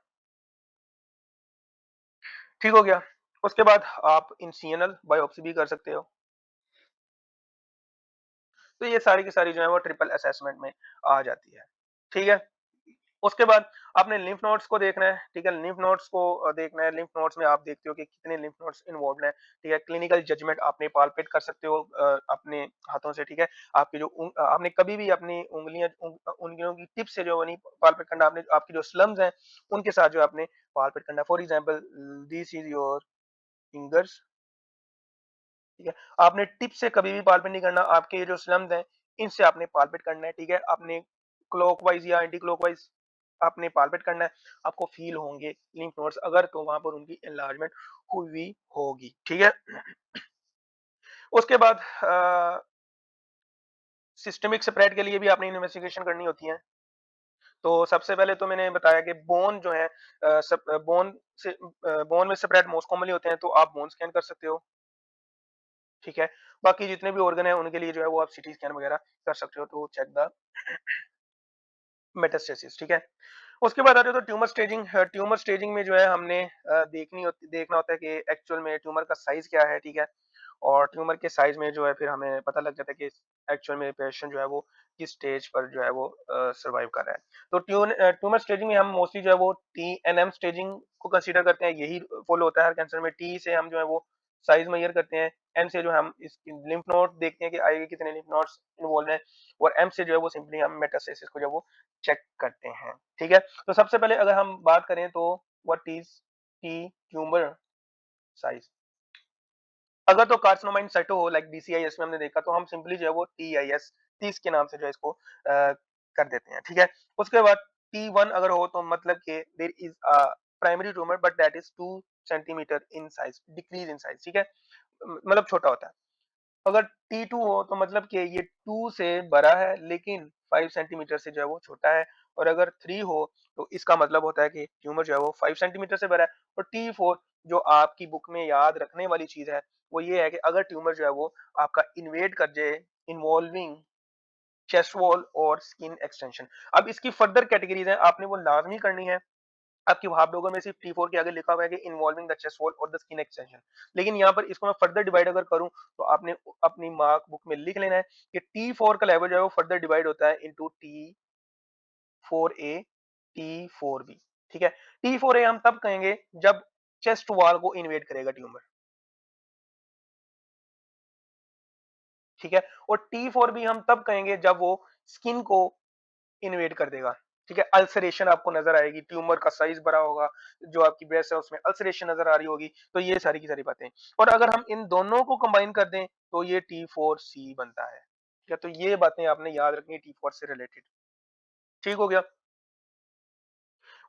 [SPEAKER 1] ठीक हो गया। उसके बाद आप इंसिएनल बायोप्सी भी कर सकते हो। तो ये सारी की सारी जो है वो ट्रिपल असेसमेंट में आ जाती है। ठीक है? उसके बाद आपने लिम्फ नोड्स को देखना है, ठीक है? लिम्फ नोड्स को देखना है, लिम्फ नोड्स में आप देखते हो कि कितने लिम्फ नोड्स इन्वॉल्वड हैं, ठीक है? क्लिनिकल जजमेंट आपने पाल्पेट कर सकते हो अपने हाथों से, ठीक है? आपकी जो आपने कभी भी अपनी उंगलियों की टिप से जो वो नहीं पाल्पेट करना, आपने आपकी जो स्लम्स हैं, उनके साथ जो आपने पाल्पेट करना है। For example, this is your fingers, ठीक है? आपने टिप से कभी भी पाल्पेट नहीं करना, आपके ये जो स्लम्स हैं, इनसे आपने पाल्पेट करना है, ठीक है? आपने क्लॉकवाइज़ या एंटी क्लॉकवाइज़ आपने पाल्पेट करना है, आपको फ़ील होंगे लिम्फ नोड्स, अगर तो वहाँ पर उनकी एनलार्जमेंट हुई होगी, ठीक है? उसके बाद सिस्टमिक स्प्रेड के लिए भी आपने इन्वेस्टिगेशन करनी होती है। तो सबसे पहले तो मैंने बताया कि बोन जो है बोन में स्प्रेड मोस्ट कॉमनली होते हैं, तो आप बोन स्कैन कर सकते हो, ठीक है? बाकी जितने भी ऑर्गन हैं उनके लिए जो है वो आप सीटी स्कैन वगैरह कर सकते हो टू चेक द मेटास्टेसिस, ठीक है? उसके बाद आ जाओ तो ट्यूमर स्टेजिंग। ट्यूमर स्टेजिंग में जो है हमने देखना होता है कि एक्चुअल में ट्यूमर का साइज़ क्या है, ठीक है? और ट्यूमर के साइज़ में जो है फिर हमें पता लग जाता है कि एक्चुअल में पेशेंट जो है वो किस स्टेज पर जो है वो सर्वाइव कर रहा है। तो ट्यूमर स्टेजिंग में हम मोस्टली जो है वो टीएनएम स्टेजिंग को कंसीडर करते हैं, यही फॉलो होता है हर कैंसर में। टी से हम जो है वो साइज़ मेजर करते हैं, एन से जो है हम इसकी लिम्फ नोड देखते हैं कि आगे कितने लिम्फ नोड्स इन्वॉल्व हैं, और एम से जो है वो सिंपली हम मेटास्टेसिस को जो है वो चेक करते हैं, ठीक है? तो सबसे पहले अगर हम बात करें तो what is T tumour size? अगर तो कार्सिनोमा इन सिटु हो लाइक बीसीआईएस में हमने देखा, तो हम सिंपली जो है वो टीआईएस 30 के नाम से जो है इसको कर देते हैं, ठीक है? उसके बाद T1 अगर हो तो मतलब कि there is a primary tumour but that is 2 centimetre in size, decrease in size, ठीक है? मतलब छोटा होता है। अगर T2 हो तो मतलब कि ये 2 से बड़ा है लेकिन 5 सेंटीमीटर से जो है वो छोटा है, और अगर 3 हो तो इसका मतलब होता है कि ट्यूमर जो है वो 5 सेंटीमीटर से बड़ा है। और T4 जो आपकी बुक में याद रखने वाली चीज़ है, वो ये है कि अगर ट्यूमर जो है वो आपका इन्वेड कर जाए इन्वॉल्विंग चेस्ट वॉल और स्किन एक्सटेंशन। अब इसकी फर्दर कैटेगरीज़ हैं, आपने वो लाज़मी करनी है। आपकी वहां पे होगा में सिर्फ T4 के आगे लिखा हुआ है कि इन्वॉल्विंग द चेस्ट वॉल और द स्किन एक्सटेंशन, लेकिन यहाँ पर इसको मैं फर्दर डिवाइड अगर करूं तो आपने अपनी मार्क बुक में लिख लेना है कि T4 का लेवल जो है वो फर्दर डिवाइड होता है इनटू T4A T4B, ठीक है। T4A हम तब कहेंगे जब चेस्ट वॉल को इन्वेड करेगा ट्यूमर, ठीक है। और T4B हम तब कहेंगे जब वो स्किन को इन्वेड कर देगा, ठीक है। अल्सरेशन आपको नजर आएगी, ट्यूमर का साइज बड़ा होगा, जो आपकी ब्रेस्ट है उसमें अल्सरेशन नजर आ रही होगी, तो ये सारी की सारी बातें। और अगर हम इन दोनों को कंबाइन कर दें तो ये T4C बनता है, ठीक है। तो ये बातें आपने याद रखनी है T4 से रिलेटेड, ठीक हो गया।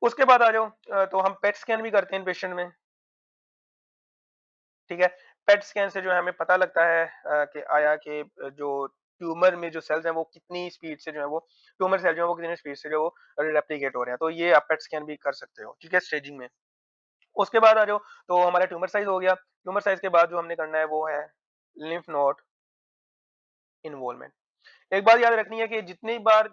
[SPEAKER 1] उसके बाद आ जाओ तो हम पेट स्कैन भी करते हैं पेशेंट में, ठीक है। पेट स्कैन से जो है हमें पता लगता है कि आया कि जो ट्यूमर में जो सेल्स हैं वो कितनी स्पीड से जो है वो ट्यूमर सेल जो है वो कितनी स्पीड से जो वो रेप्लिकेट हो रहे हैं, तो ये आप पेट स्कैन भी कर सकते हो, ठीक है, स्टेजिंग में। उसके बाद आ जाओ तो हमारा ट्यूमर साइज हो गया। ट्यूमर साइज के बाद जो हमने करना है वो है लिम्फ नोड इन्वॉल्वमेंट। एक बात याद रखनी है कि जितनी बार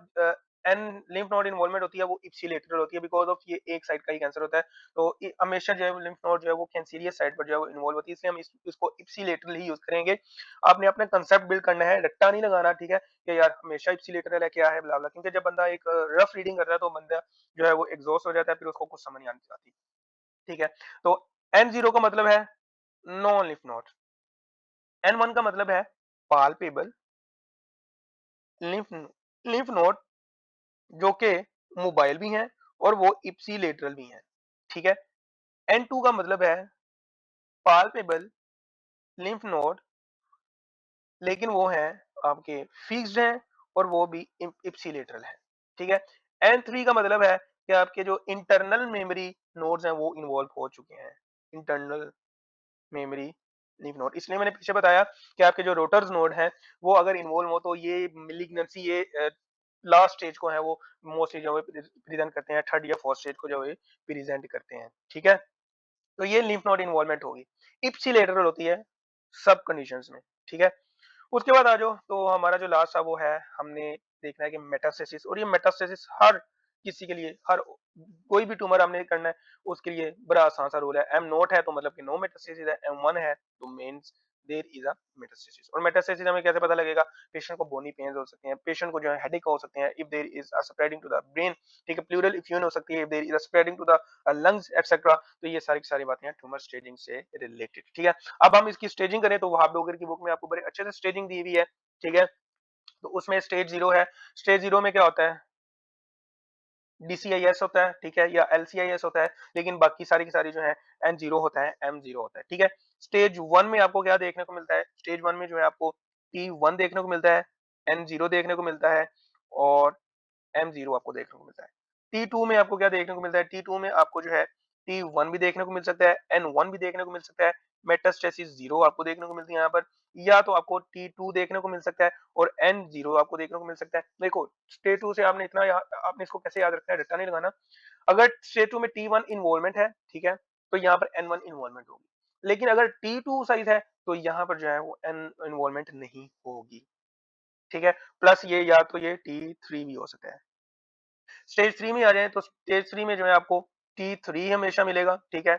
[SPEAKER 1] एन लिम्फ नोड इन्वॉल्वमेंट होती है वो इप्सिलेटरल होती है, बिकॉज ऑफ ये एक साइड का ही कैंसर होता है, तो हमेशा जो है लिम्फ नोड जो है वो कैंसीरियस साइड पर जो है वो इन्वॉल्व होती है, इसलिए हम इसको इप्सिलेटरल ही यूज करेंगे। आपने अपना कंसेप्ट बिल्ड करना है, रट्टा नहीं लगाना, ठीक है, कि यार हमेशा इप्सिलेटरल है क्या है ब्ला ब्ला, क्योंकि जब बंदा एक रफ रीडिंग करता है तो बंदा जो है वो एग्जॉस्ट हो जाता है, फिर उसको कुछ समझ नहीं आती, ठीक है। तो N0 का मतलब है नॉन लिम्फ नोड, N1 का मतलब है पाल्पेबल लिम्फ लिम्फ नोड जो कि मोबाइल भी हैं और वो इप्सिलेटरल भी हैं, ठीक है। N2 का मतलब है पाल्पेबल लिम्फ नोड, लेकिन वो हैं आपके फिक्स्ड हैं और वो भी इप्सिलेटरल है, ठीक है। N3 का मतलब है कि आपके जो इंटरनल मेमोरी नोड्स हैं वो इन्वॉल्व हो चुके हैं, इंटरनल मेमोरी लिम्फ नोड। इसलिए मैंने पीछे बताया कि आपके जो रोटर्स नोड हैं वो अगर इन्वॉल्व हो तो ये मेलिग्नेंसी ये लास्ट स्टेज को है वो मोस्टली जो है प्रेजेंट करते हैं, थर्ड या फोर्थ स्टेज को जो है प्रेजेंट करते हैं, ठीक है। तो ये लिम्फ नोड इन्वॉल्वमेंट होगी, इप्सिलेटरल होती है सब कंडीशंस में, ठीक है। उसके बाद आ जाओ तो हमारा जो लास्ट था वो है हमने देखना है कि मेटास्टेसिस, और ये मेटास्टेसिस हर किसी के लिए हर कोई भी ट्यूमर हमने करना है उसके लिए बड़ा आसान सा रूल है। एम नोट है तो मतलब कि नो मेटास्टेसिस है, एम वन है तो means there is a metastasis. और मेटास्टेसिस हमें कैसे पता लगेगा, पेशेंट को बोनी पेन्स हो सकते हैं, पेशेंट को जो है हेडेक हो सकते हैं, if there is a spreading to the brain, ठीक है, प्लूरल इफ्यूजन हो सकती है, if there is a spreading to the lungs etcetera. तो ये सारी की सारी बातें हैं ट्यूमर स्टेजिंग से रिलेटेड, ठीक है। अब हम इसकी स्टेजिंग करें तो वहाब डोगर की बुक में आपको बड़े अच्छे से स्टेजिंग दी हुई है, ठीक है। तो उसमें स्टेज 0 है, स्टेज 0 में क्या होता है, DCIS होता है, ठीक है, या LCIS होता है, लेकिन बाकी सारी की सारी जो है N0 होता है, M0 होता है, ठीक है। स्टेज 1 में आपको क्या देखने को मिलता है, स्टेज 1 में जो है आपको T1 देखने को मिलता है, N0 देखने को मिलता है और M0 आपको देखने को मिलता है। T2 में आपको क्या देखने को मिलता है, T2 में आपको जो है T1 भी देखने को मिल सकता है, N1 भी देखने को मिल सकता है, मेटास्टेसिस 0 आपको देखने को मिलती है यहाँ पर, या तो आपको T2 देखने को मिल सकता है और N0 आपको देखने को मिल सकता है। देखो स्टेज 2 से आपने इतना आपने इसको कैसे याद रखना है, रट्टा नहीं लगाना। अगर स्टेज 2 में T1 इन्वॉल्वमेंट है, ठीक है, तो यहाँ पर N1 इन्वॉल्वमेंट होगी, लेकिन अगर T2 साइज है तो यहाँ पर जो है वो N इन्वॉल्वमेंट नहीं होगी, ठीक है। प्लस ये या तो ये T3 भी हो सकता है। स्टेज 3 में आ जाए तो स्टेज 3 में जो है आपको T3 हमेशा मिलेगा, ठीक है।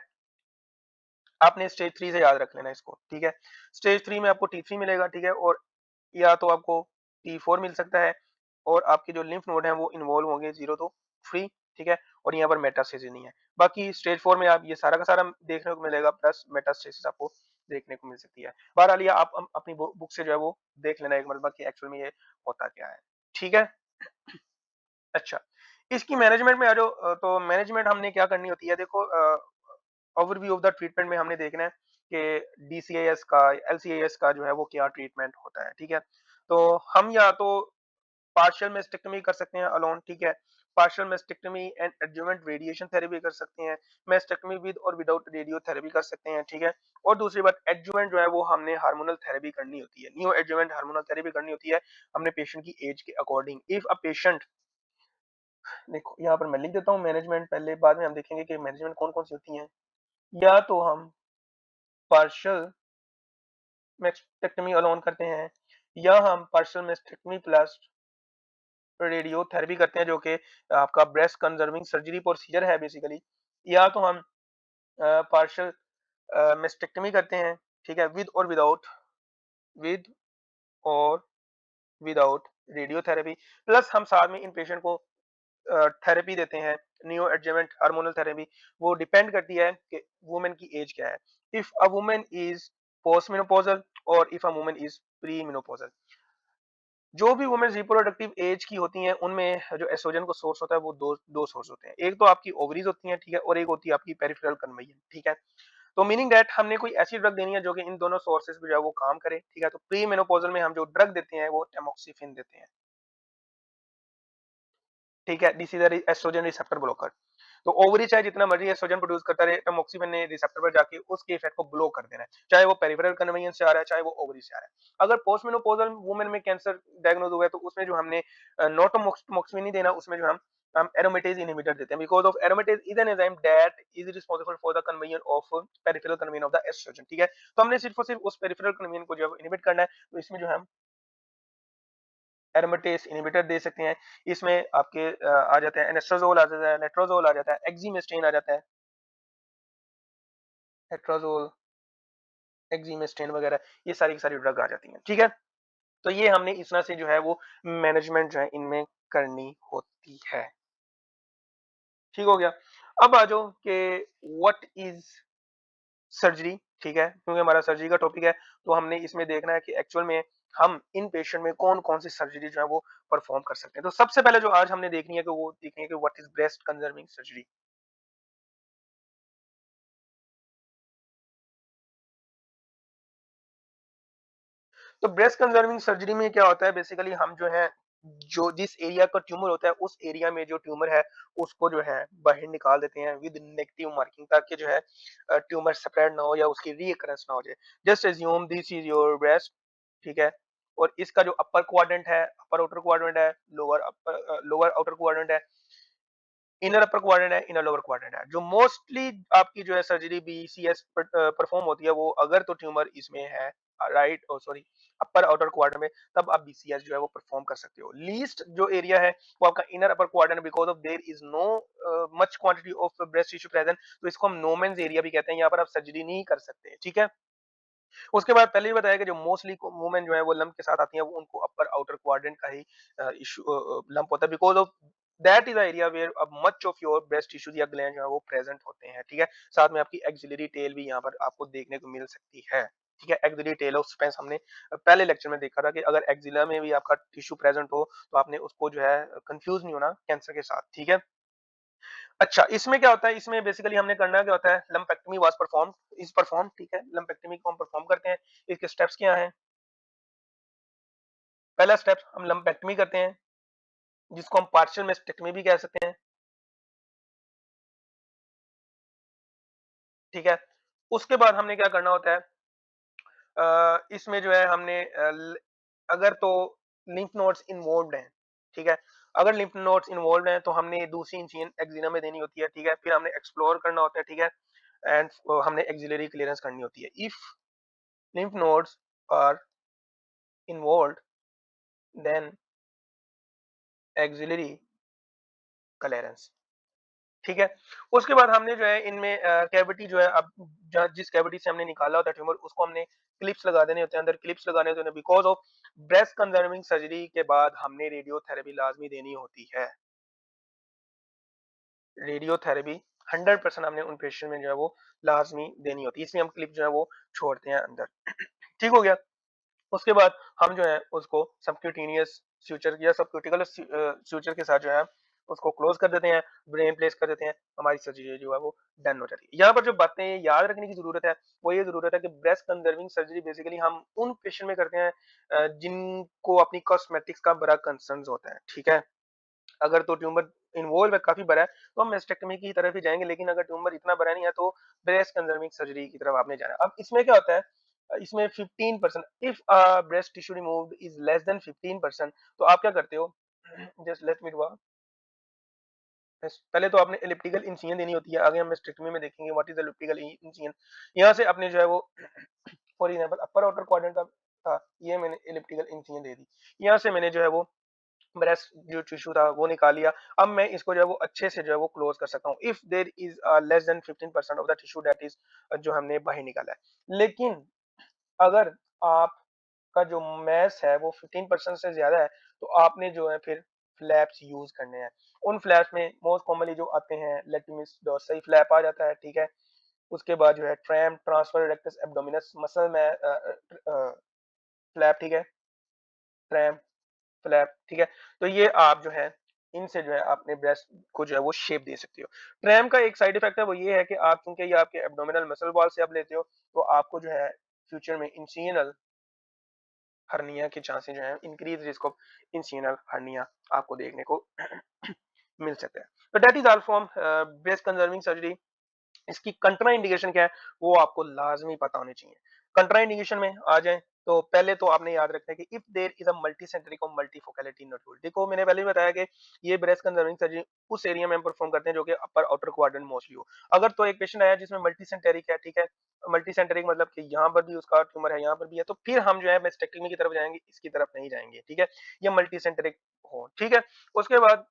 [SPEAKER 1] आपने स्टेज 3 से याद रख लेना इसको, ठीक है। स्टेज 3 में आपको T3 मिलेगा, ठीक है, और या तो आपको T4 मिल सकता है और आपके जो लिम्फ नोड हैं वो इन्वॉल्व होंगे 0 तो फ्री, ठीक है, और यहाँ पर मेटास्टेसिस नहीं है। बाकी स्टेज 4 में आप ये सारा का सारा देखने को मिलेगा, प्लस मेटास्टेसिस आपको देखने को मिल सकती है। बहरहाल ये आप अपनी बुक से जो है वो देख लेना एक मरतबा कि एक्चुअल में ये होता क्या है, ठीक है। अच्छा, इसकी मैनेजमेंट में आ जाओ तो मैनेजमेंट हमने क्या करनी होती है, देखो ओवरव्यू ऑफ द ट्रीटमेंट में हमने देखना है कि DCAS का LCAS का जो है वो क्या ट्रीटमेंट होता है, ठीक है। तो हम या तो पार्शियल मेस्टेक्टमी कर सकते हैं अलोन, ठीक है, partial mastectomy and adjuvant radiation therapy कर सकते हैं, मेस्टेक्टमी विद और विदाउट रेडियोथेरेपी कर सकते हैं, ठीक है। और दूसरी बात एडजुवेंट जो है वो हमने हार्मोनल थेरेपी करनी होती है, न्यू एडजुवेंट हार्मोनल थेरेपी करनी होती है हमने पेशेंट की एज के अकॉर्डिंग। इफ अ पेशेंट, देखो यहाँ पर मैं लिख देता हूँ मैनेजमेंट पहले, बाद में हम देखेंगे कि मैनेजमेंट कौन कौन सी होती हैं। या तो हम पार्शियल मेस्टेक्टमी अलोन करते हैं, या हम पार्शियल मेस्टेक्टमी प्लस रेडियोथेरेपी करते हैं, जो कि आपका ब्रेस्ट कंजर्विंग सर्जरी प्रोसीजर है बेसिकली। या तो हम पार्शियल मेस्टेक्टमी करते हैं, ठीक है? विद और विदाउट रेडियोथेरेपी, प्लस हम साथ में इन पेशेंट को थेरेपी देते हैं, नियो एडजुवेंट हार्मोनल थेरेपी। वो डिपेंड करती है कि वुमेन की एज क्या है। If a woman is post menopausal और if a woman is pre menopausal. जो भी वुमेन रिप्रोडक्टिव एज की होती हैं, उनमें जो एस्ट्रोजन का सोर्स होता है वो दो सोर्स होते हैं। एक तो आपकी ओवरीज होती हैं, ठीक है? और एक होती है आपकी पेरिफेरल कन्वेयन, ठीक है? तो मीनिंग दैट हमने कोई ऐसी ड्रग देनी है जो कि इन दोनों सोर्सेज पे जो है वो काम करे, ठीक है? तो प्री मेनोपॉजल में हम जो ड्रग देते हैं वो टैमोक्सिफिन देते हैं, ठीक है? This is a oestrogen receptor blocker. तो ओवरी चाहे जितना मर्जी एस्ट्रोजन प्रोड्यूस करता रहे, टैमोक्सिफिन ने रिसेप्टर पर जाके उसके इफेक्ट को ब्लॉक कर देना है, चाहे वो पेरिफेरल कन्वेयन से आ रहा है, चाहे वो ओवरी से आ रहा है। अगर पोस्ट मेनोपॉजल वुमेन में कैंसर डायग्नोज हुआ है, तो उसमें जो हमने नॉट टैमोक्सिफिन नहीं देना, उसमें जो हम एरोमेटेज इनहिबिटर देते हैं, because of एरोमेटेज is an enzyme that is responsible for the कन्वेयन of peripheral कन्वेयन of the oestrogen, ठीक है? तो हमने सिर्फ और सिर्फ उस पेरिफेरल कन्वेयन को जो है इनहिबिट करना है। तो इसमें जो है एरोमेटेज इनहिबिटर दे सकते हैं। इसमें आपके आ जाते हैं एनेस्ट्राजोल, आ जाता है लेट्रोजोल, आ जाता है एक्सिमेस्टिन, आ जाता है हेट्राजोल, एक्सिमेस्टिन वगैरह, ये सारी की सारी ड्रग आ जाती हैं, ठीक है? तो ये हमने इस तरह से जो है वो मैनेजमेंट जो है इनमें करनी होती है। ठीक हो गया? अब आ जाओ कि व्हाट इज़ सर्जरी, ठीक है? क्योंकि हमारा सर्जरी का टॉपिक है, तो हमने इसमें देखना है कि एक्चुअल में हम इन पेशेंट में कौन-कौन सी सर्जरी जो है वो परफॉर्म कर सकते हैं। तो सबसे पहले जो आज हमने देखनी है कि वो देखनी है कि what is breast conserving surgery. तो ब्रेस्ट कंजर्विंग सर्जरी में क्या होता है, बेसिकली हम जो है जो जिस एरिया का ट्यूमर होता है उस एरिया में जो ट्यूमर है उसको जो है बाहर निकाल देते हैं विद नेगेटिव मार्किंग, ताकि जो है ट्यूमर स्प्रेड ना हो या उसकी रीअकरेंस ना हो जाए। Just assume this is your breast, ठीक है? और इसका जो अपर क्वाड्रेंट है, अपर आउटर क्वाड्रेंट है, लोअर आउटर क्वाड्रेंट है, इनर अपर क्वाड्रेंट है, इनर लोअर क्वाड्रेंट है। जो मोस्टली आपकी जो है सर्जरी बीसीएस परफॉर्म होती है, वो अगर तो ट्यूमर इसमें है राइट और सॉरी अपर आउटर क्वाड्रेंट में, तब आप बीसीएस जो है वो परफॉर्म कर सकते हो। लीस्ट जो एरिया है वो आपका inner upper quadrant, because of there is no much quantity of breast tissue present, तो इसको हम नो मेंस एरिया भी कहते हैं। यहाँ पर आप सर्जरी नहीं कर सकते, ठीक है? उसके बाद पहले ही बताया कि जो मोस्टली वुमेन जो है वो लंप के साथ आती हैं, वो उनको अपर आउटर क्वाड्रेंट का ही इशू लंप होता है, because of that is the area where much of your breast tissues या ग्लैंड जो है वो प्रेजेंट होते हैं, ठीक है? साथ में आपकी एक्सिलरी टेल भी यहाँ पर आपको देखने को मिल सकती है, ठीक है? एक्सिलरी टेल ऑफ स्पेंस हमने पहले लेक्चर में देखा था कि अगर एक्सिला में भी आपका टिश्यू प्रेजेंट हो तो आपने उसको जो है कंफ्यूज नहीं होना कैंसर के साथ, ठीक है? अच्छा, इसमें क्या होता है, इसमें बेसिकली हमने करना क्या होता है, lumpectomy was performed, is performed, ठीक है? लम्पेक्टमी को हम परफॉर्म करते हैं। इसके स्टेप्स क्या हैं? पहला स्टेप हम लम्पेक्टमी करते हैं, जिसको हम पार्शियल मेस्टेक्टमी भी कह सकते हैं, ठीक है? उसके बाद हमने क्या करना होता है, इसमें जो है हमने अगर तो लिम्फ नोड्स इन्वॉल्व्ड हैं, ठीक है? अगर लिम्फ नोड्स इन्वॉल्व्ड हैं तो हमने दूसरी इंजेक्शन एक्सिना में देनी होती है, ठीक है? फिर हमने एक्सप्लोर करना होता है, ठीक है? एंड हमने एक्सिलरी क्लीयरेंस करनी होती है। If lymph nodes are involved, then axillary clearance, ठीक है? उसके बाद हमने जो है इनमें कैविटी जो है, अब जिस कैविटी से हमने निकाला होता है ट्यूमर, उसको हमने क्लिप्स लगा देने होते हैं, अंदर क्लिप्स लगाने होते हैं, because of breast conserving surgery के बाद हमने रेडियोथेरेपी लाजमी देनी होती है। रेडियोथेरेपी 100% हमने उन पेशेंट में जो है वो लाजमी देनी होती है, इसलिए हम क्लिप जो है वो छोड़ते हैं अंदर। ठीक हो गया? उसके बाद हम जो है उसको सबक्यूटेनियस स्यूचर या सबक्यूटिकल स्यूचर के साथ जो है उसको क्लोज कर देते हैं, ब्रेन प्लेस कर देते हैं, हमारी सर्जरी जो है वो डन हो जाती है। यहाँ पर जो बातें याद रखने की जरूरत है वो ये जरूरत है कि ब्रेस्ट कंजर्विंग सर्जरी बेसिकली हम उन पेशेंट में करते हैं जिनको अपनी कॉस्मेटिक्स का बड़ा कंसर्न होता है, ठीक है? अगर तो ट्यूमर इन्वॉल्व है, काफी बड़ा है, तो हम मेस्टेक्टमी की तरफ ही जाएंगे, लेकिन अगर ट्यूमर इतना बड़ा नहीं है तो ब्रेस्ट कंजर्विंग सर्जरी की तरफ आपने जाना है। अब इसमें क्या होता है, इसमें 15% if breast tissue removed is less than 15%, तो आप क्या करते हो, जस्ट लेट मी डू, पहले तो आपने एलिप्टिकल इंसिजन देनी होती है। आगे हम मेस्टेक्टमी में देखेंगे व्हाट इज एलिप्टिकल इंसिजन। यहाँ से आपने जो है वो for example upper outer quadrant का था, ये मैंने एलिप्टिकल इंसिजन दे दी। यहाँ से मैंने जो है वो ब्रेस्ट जो टिश्यू था वो निकाल लिया। अब मैं इसको जो है वो अच्छे से जो है वो क्लोज कर सकता हूँ if there is less than 15% of the tissue that is जो हमने बाहर निकाला है। लेकिन अगर आपका जो मैस है वो 15% से ज्यादा है तो आपने जो है फिर फ्लैप्स यूज करने हैं। उन फ्लैप्स में मोस्ट कॉमनली जो आते हैं लेटमिस डोर्सी फ्लैप आ जाता है, ठीक है। उसके बाद जो है tram transfer rectus abdominis muscle में फ्लैप, ठीक है, ट्रैम फ्लैप, ठीक है। तो ये आप जो है इनसे जो है अपने ब्रेस्ट को जो है वो शेप दे सकते हो। ट्रैम का एक साइड इफेक्ट है वो ये है कि आप चूंकि ये आपके एब्डोमिनल मसल वॉल से आप लेते हो तो आपको जो है फ्यूचर में इंसिनल हर्निया के चांसेस जो है इंक्रीज रिस्क ऑफ इंसिनल हर्निया आपको देखने को मिल सकता है। तो that is all from breast conserving surgery. इसकी कंट्रा इंडिकेशन क्या है वो आपको लाजमी पता होनी चाहिए। कंट्रा इंडिकेशन में आ जाए तो पहले तो आपने याद रखना है कि if there is a multicentric और मल्टीफोकलिटी नोड्यूल। देखो मैंने पहले भी बताया कि ये ब्रेस्ट कंजर्विंग सर्जरी उस एरिया में हम परफॉर्म करते हैं जो कि अपर आउटर क्वाड्रेंट मोस्टली हो। अगर तो एक पेशेंट आया जिसमें मल्टीसेंटेरिक है, ठीक है, मल्टीसेंटेरिक मतलब कि यहाँ पर भी उसका ट्यूमर है, यहाँ पर भी है, तो फिर हम जो है मेस्टेक्टमी की तरफ जाएंगे, इसकी तरफ नहीं जाएंगे, ठीक है। ये मल्टीसेंटेरिक हो, ठीक है। उसके बाद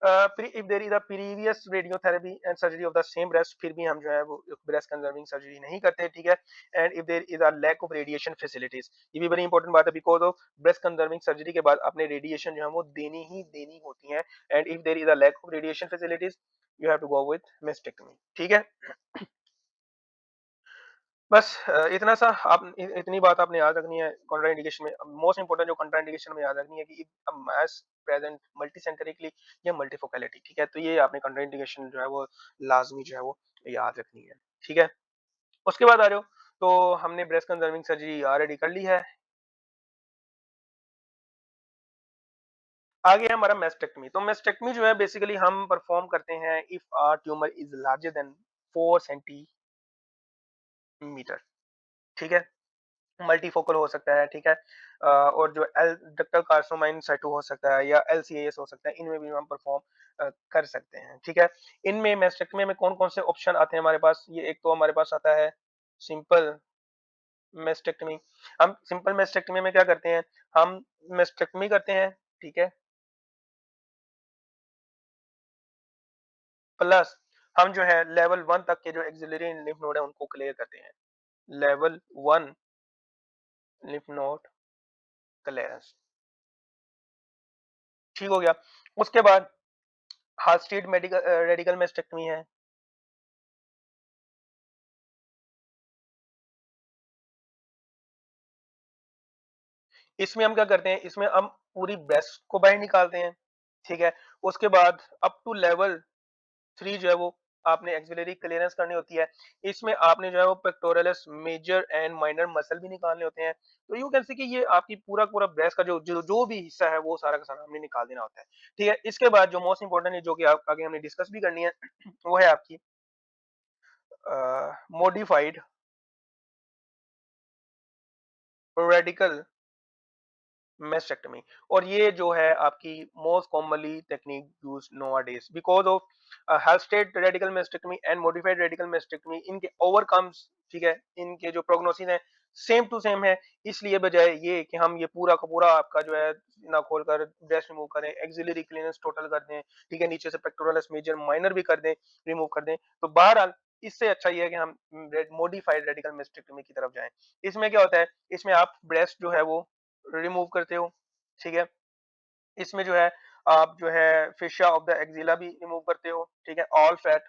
[SPEAKER 1] if there is a previous radiotherapy and surgery of the same breast फिर भी हम जो है वो ब्रेस्ट कंजर्विंग सर्जरी नहीं करते, ठीक है। And if there is a lack of radiation facilities, ये भी बड़ी इंपॉर्टेंट बात है because of breast conserving surgery के बाद आपने रेडिएशन जो है वो देनी ही देनी होती है। And if there is a lack of radiation facilities you have to go with mastectomy, ठीक है। बस इतना सा आप इतनी बात आपने याद रखनी है कॉन्ट्राइंडिकेशन में। मोस्ट इंपोर्टेंट जो कॉन्ट्राइंडिकेशन में याद रखनी है कि इफ मास प्रेजेंट मल्टीसेंटरिकली या मल्टीफोकलिटी, ठीक है। तो ये आपने कॉन्ट्राइंडिकेशन जो है वो लाजमी जो है वो याद रखनी है, ठीक है। उसके बाद आ जाओ, तो हमने ब्रेस्ट कंजर्विंग सर्जरी ऑलरेडी कर ली है। आगे है हमारा मेस्टेक्टमी। तो मेस्टेक्टमी जो है बेसिकली हम परफॉर्म करते हैं if tumour is larger than 4 centimetre, ठीक है। मल्टीफोकल हो सकता है, ठीक है। और जो L ductal carcinoma in situ हो सकता है या एलसीएएस हो सकता है, इनमें भी हम परफॉर्म कर सकते हैं, ठीक है। इनमें मेस्टेक्टमी में कौन-कौन से ऑप्शन आते हैं हमारे पास? ये एक तो हमारे पास आता है सिंपल मेस्टेक्टमी। हम सिंपल मेस्टेक्टमी में क्या करते हैं? हम मेस्टेक्टमी करते हैं, ठीक है, प्लस हम जो है लेवल 1 तक के जो एक्सिलरी लिम्फ नोड है उनको क्लियर करते हैं। लेवल 1 लिम्फ नोड क्लियरेंस, ठीक हो गया। उसके बाद हार्स्टीड मेडिकल रेडिकल मेस्टेक्टमी है। इसमें हम क्या करते हैं, इसमें हम पूरी ब्रेस्ट को बाहर निकालते हैं, ठीक है। उसके बाद अप टू लेवल 3 जो है वो आपने एक्सिलरी क्लीयरेंस करनी होती है। इसमें आपने जो है वो pectoralis major and minor muscle भी निकालने होते हैं। तो यू कैन सी कि ये आपकी पूरा ब्रेस्ट का जो भी हिस्सा है वो सारा का सारा हमने निकाल देना होता है, ठीक है। इसके बाद जो मोस्ट इंपोर्टेंट है जो कि आप आगे हमने डिस्कस भी करनी है वो है आपकी मॉडिफाइड रेडिकल मेस्टेक्टमी। और ये जो है आपकी most commonly technique use nowadays because of Halsted radical mastectomy and modified radical mastectomy, इनके ओवरकम्स, ठीक है, इनके जो प्रोग्नोसिस है सेम टू सेम है। इसलिए बजाय ये कि हम ये पूरा का पूरा आपका जो है ना खोलकर ब्रेस्ट रिमूव करें, एक्सिलरी क्लीयरेंस टोटल कर दें, ठीक है, नीचे से पेक्टोरलिस मेजर माइनर भी कर दें, रिमूव कर दें, तो बहरहाल इससे अच्छा ये है कि हम मॉडिफाइड रेडिकल मेस्टेक्टमी की तरफ जाएं। इसमें क्या होता है, इसमें आप ब्रेस्ट जो है वो रिमूव करते हो, ठीक है। इसमें जो है आप जो है फिशा ऑफ द एक्जिला भी रिमूव करते हो, ठीक है, ऑल फैट,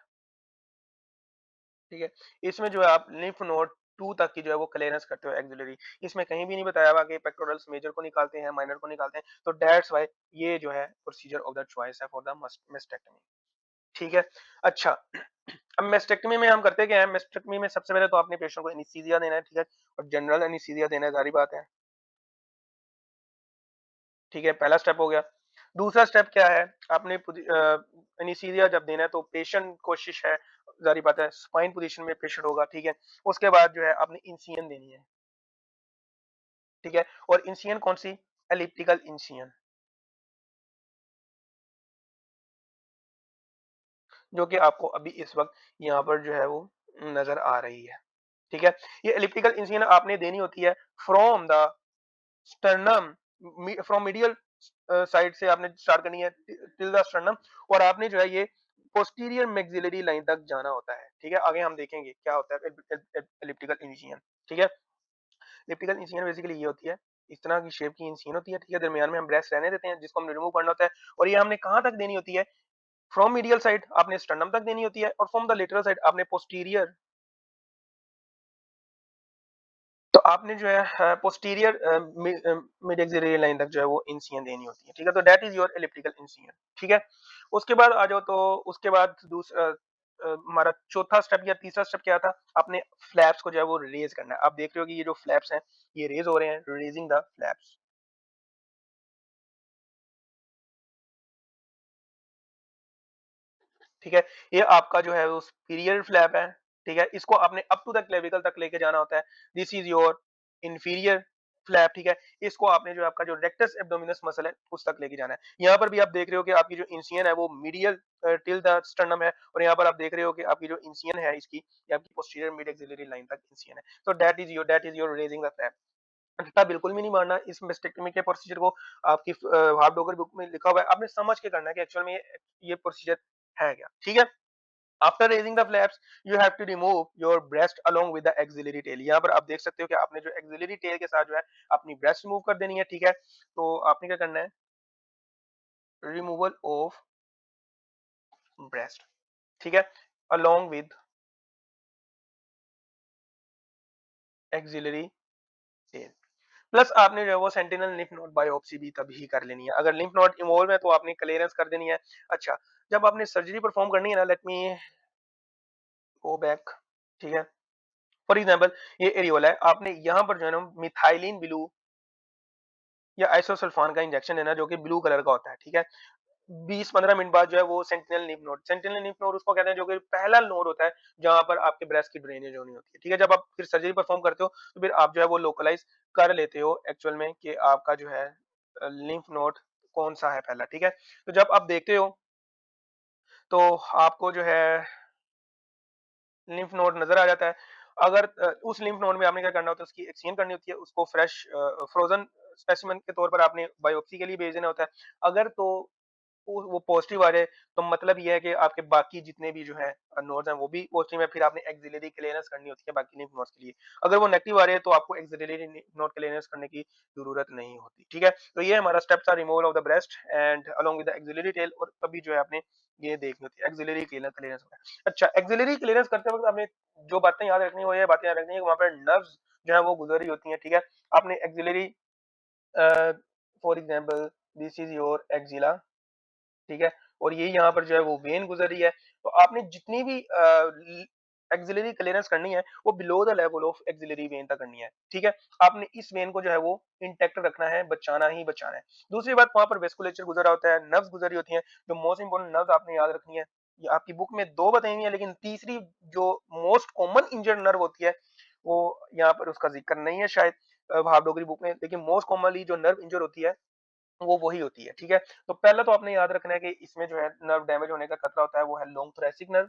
[SPEAKER 1] ठीक है। इसमें जो है आप लिम्फ नोड 2 तक की जो है वो क्लियरेंस करते हो एक्सिलरी। इसमें कहीं भी नहीं बताया हुआ कि पेक्टोरल्स मेजर को निकालते हैं, माइनर को निकालते हैं। तो दैट्स व्हाई ये जो है प्रोसीजर ऑफ द चॉइस है फॉर द मेस्टेक्टमी, ठीक है। अच्छा, अब मेस्टेक्टमी में हम करते क्या है, मेस्टेक्टमी में सबसे पहले तो आपने पेशेंट को एनेस्थीसिया देना है, ठीक है, और जनरल एनेस्थीसिया देना है, जारी बात है, ठीक है, पहला स्टेप हो गया। दूसरा स्टेप क्या है, आपने एनेस्थीसिया जब देना है तो पेशेंट कोशिश है, ज़ाहिर बात है स्पाइन पोजीशन में पेशेंट होगा, ठीक है। उसके बाद जो है आपने इंसिजन देनी है, ठीक है, और इंसिजन कौन-सी? एलिप्टिकल इंसिजन, जो कि आपको अभी इस वक़्त यहाँ पर जो है वो नज़र आ रही है, ठीक है। ये एलिप्टिकल इंसिजन आपने देनी होती है from the sternum from medial side से आपने स्टार्ट करनी है टिल द स्टर्नम, और आपने जो है ये पोस्टीरियर मैक्सिलरी लाइन तक जाना होता है, ठीक है। आगे हम देखेंगे क्या होता है एलिप्टिकल इनिशियन, ठीक है। एलिप्टिकल इनिशियन बेसिकली ये होती है, इस तरह की शेप की इनिशियन होती है, ठीक है। दरमियान में हम ब्रेस्ट रहने देते हैं, जिसको हमने रिमूव करना होता है, और ये हमने कहाँ तक देनी होती है, फ्रॉम मीडियल साइड आपने स्टर्नम तक देनी होती है, और फ्रॉम द लेटरल साइड आपने पोस्टीरियर, तो आपने जो है पोस्टीरियर मिड एक्सिलरी लाइन तक जो है वो इंसियन देनी होती है, ठीक है। तो दैट इज योर एलिप्टिकल इंसियन, ठीक है। उसके बाद आ जाओ, तो उसके बाद दूसरा हमारा चौथा स्टेप या तीसरा स्टेप क्या था, आपने फ्लैप्स को जो है वो रेज करना है। आप देख रहे हो कि ये जो फ्लैप्स हैं ये रेज हो रहे हैं, रेजिंग द फ्लैप्स, ठीक है। ये आपका जो है वो सुपीरियर फ्लैप है, ठीक है। इसको आपने अप टू द क्लेविकल तक लेके जाना होता है, this is your inferior flap, ठीक है। इसको आपने जो आपका जो रेक्टस एब्डोमिनस मसल है उस तक लेके जाना है। यहाँ पर भी आप देख रहे हो कि आपकी जो इंसियन है वो मीडियल टिल द स्टर्नम है, और यहाँ पर आप देख रहे हो कि आपकी जो इंसियन है इसकी, ये आपकी पोस्टीरियर मिड एक्सिलरी लाइन तक इंसियन है। तो that is your raising the flap. रट्टा बिल्कुल भी नहीं मारना इस मेस्टेक्टोमी के प्रोसीजर को। आपकी हार्ट डॉगर बुक में लिखा हुआ है, आपने समझ के करना है कि एक्चुअल में ये प्रोसीजर है क्या, ठीक है। After raising the flaps you have to remove your breast along with the axillary tail. यहाँ पर आप देख सकते हो कि आपने जो एक्सिलरी टेल के साथ जो है अपनी ब्रेस्ट रिमूव कर देनी है, ठीक है। तो आपने क्या करना है, रिमूवल ऑफ ब्रेस्ट, ठीक है, along with axillary tail. Plus आपने जो है वो सेंटिनल लिम्फ नोड बायोप्सी भी तभी कर लेनी है, अगर लिम्फ नोड इन्वॉल्व है तो आपने क्लियरेंस कर देनी है। अच्छा, जब आपने सर्जरी परफॉर्म करनी है ना, लेट मी गो बैक, ठीक है। फॉर एग्जांपल ये एरियोला है, आपने यहाँ पर जो है ना मिथाइलिन ब्लू या आइसोसल्फान का इंजेक्शन लेना, जो कि ब्लू कलर का होता है, ठीक है। 20-15 मिनट बाद जो है वो सेंटिनल लिम्फ नोड उसको कहते हैं, जो कि पहला नोड होता है जहां पर आपके ब्रेस्ट की ड्रेनेज होनी होती है, ठीक है। जब आप फिर सर्जरी परफॉर्म करते हो तो फिर आप जो है वो लोकलाइज कर लेते हो एक्चुअल में कि आपका जो है लिम्फ नोड कौन सा है पहला, ठीक है। तो जब आप देखते हो तो आपको जो है लिम्फ नोड नजर आ जाता है। अगर उस लिम्फ नोड में आपने क्या करना होता है, उसकी एक्सचेंज करनी होती है, उसको फ्रेश फ्रोजन स्पेसिमेन के तौर पर आपने बायोप्सी के लिए भेज देना होता है। अगर तो वो पॉजिटिव आ जाए तो मतलब ये है कि आपके बाकी जितने भी जो है नोड्स हैं वो भी पॉजिटिव है, फिर आपने एक्सिलरी क्लियरेंस करनी होती है बाकी लिम्फ नोड्स के लिए। अगर वो नेगेटिव आ रहे हैं तो आपको एक्सिलरी नोड क्लियरेंस करने की जरूरत नहीं होती, ठीक है। तो ये हमारा steps are removal of the breast and along with the axillary tail, और तभी जो है आपने ये देखनी होती है एक्सिलरी क्लियरेंस। अच्छा, एक्सिलरी क्लियरेंस करते वक्त आपने जो बातें याद रखनी है वो ये बातें याद रखनी है कि वहां पर नर्व्स जो है वो गुजर रही होती हैं, ठीक है। आपने axillary for example this is your axilla, ठीक है, और ये यहाँ पर जो है वो वेन गुजर रही है, तो आपने जितनी भी एक्सिलरी क्लियरेंस करनी है वो below the level of axillary vein तक करनी है, ठीक है। आपने इस वेन को जो है वो इंटैक्ट रखना है, बचाना ही बचाना है। दूसरी बात, वहां पर वेस्कुलेचर गुजरा होता है, नर्व्स गुजरी होती हैं, जो मोस्ट इंपोर्टेंट नर्व्स आपने याद रखनी है। ये आपकी बुक में दो बताई हुई है, लेकिन तीसरी जो मोस्ट कॉमन इंजर्ड नर्व होती है वो यहाँ पर उसका जिक्र नहीं है शायद भावडोगरी बुक में, लेकिन मोस्ट कॉमनली जो नर्व इंजर होती है वो वही होती है, ठीक है। तो पहला तो आपने याद रखना है कि इसमें जो है नर्व डैमेज होने का खतरा होता है, वो है लॉन्ग थोरैसिक नर्व,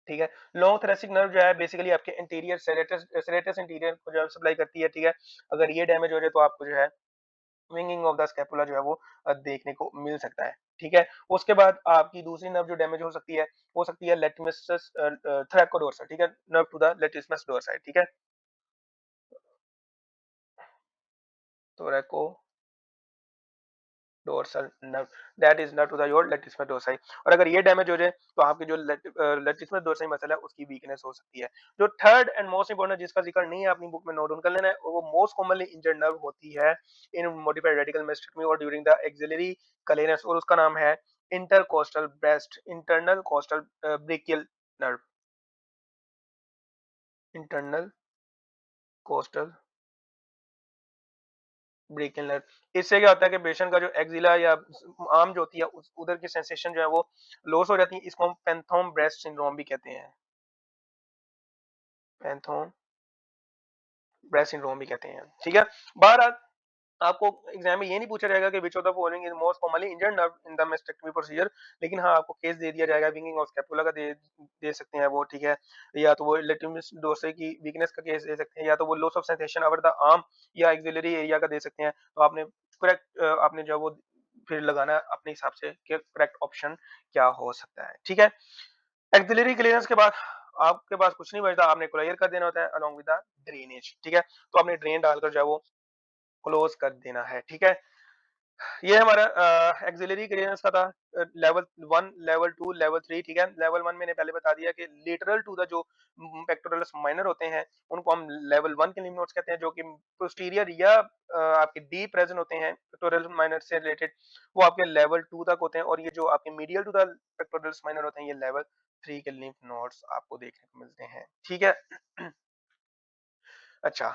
[SPEAKER 1] ठीक है। लॉन्ग थोरैसिक नर्व जो है बेसिकली आपके इंटीरियर सेरेटस इंटीरियर को जो है सप्लाई करती है, ठीक है। अगर ये डैमेज हो जाए तो आपको जो है विंगिंग ऑफ द स्कैपुला जो है वो देखने को मिल सकता है, ठीक है। उसके बाद आपकी दूसरी नर्व जो डैमेज हो सकती है लेटमस थ्रैकोडोर्सा, ठीक है, nerve to the latissimus dorsi, ठीक है। Thoracodorsal nerve, that is nerve to the your latissimus dorsi. और अगर ये डैमेज हो जाए तो आपकी जो लेटिसमस डोर्साई मसल है उसकी वीकनेस हो सकती है। जो थर्ड एंड मोस्ट इंपोर्टेंट जिसका जिक्र नहीं है अपनी बुक में नोट डाउन कर लेना है, और वो मोस्ट कॉमनली इंजर्ड नर्व होती है इन मॉडिफाइड रेडिकल मेस्टेक्टमी और ड्यूरिंग द एक्सिलरी क्लियरेंस, और उसका नाम है intercostal breast internal coastal brachial nerve, internal coastal brachial nerve. इससे क्या होता है कि पेशेंट का जो एक्सिला या आर्म जो होती है उधर की सेंसेशन जो है वो लॉस हो जाती है, इसको हम पैंथोम ब्रेस्ट सिंड्रोम भी कहते हैं, पैंथोम ब्रेस्ट सिंड्रोम भी कहते हैं, ठीक है। बहरहाल आपको एग्जाम में ये नहीं पूछा जाएगा कि विच of the following is most commonly injured nerve in the mastectomy procedure, लेकिन हाँ आपको केस दे दिया जाएगा, विंगिंग ऑफ स्कैपुला का दे सकते हैं वो, ठीक है, या तो वो लेटिमस डोर्से की वीकनेस का केस दे सकते हैं, या तो वो loss of sensation over the arm या एक्सिलरी एरिया का दे सकते हैं। तो आपने करेक्ट आपने जो है वो फिर लगाना है अपने हिसाब से कि करेक्ट ऑप्शन क्या हो सकता है, ठीक है। एक्सिलरी क्लियरेंस के बाद आपके पास कुछ नहीं बचता, आपने क्लियर कर देना होता है अलोंग विद द ड्रेनेज, ठीक है। तो आपने ड्रेन डालकर जो है वो क्लोज कर देना है, ठीक है। ये हमारा एक्सिलरी क्लियरेंस का था, लेवल 1, लेवल 2, लेवल 3, ठीक है। लेवल 1 मैंने पहले बता दिया कि लेटरल टू द जो पेक्टोरल्स माइनर होते हैं, उनको हम लेवल 1 के लिम्फ नोड्स कहते हैं, जो कि पोस्टीरियर या आपके डीप प्रेजेंट होते हैं पेक्टोरल माइनर से रिलेटेड, वो आपके लेवल 2 तक होते हैं, और ये जो आपके medial to the pectorals minor होते हैं, ये लेवल 3 के लिम्फ नोड्स आपको देखने को मिलते हैं, ठीक है। अच्छा,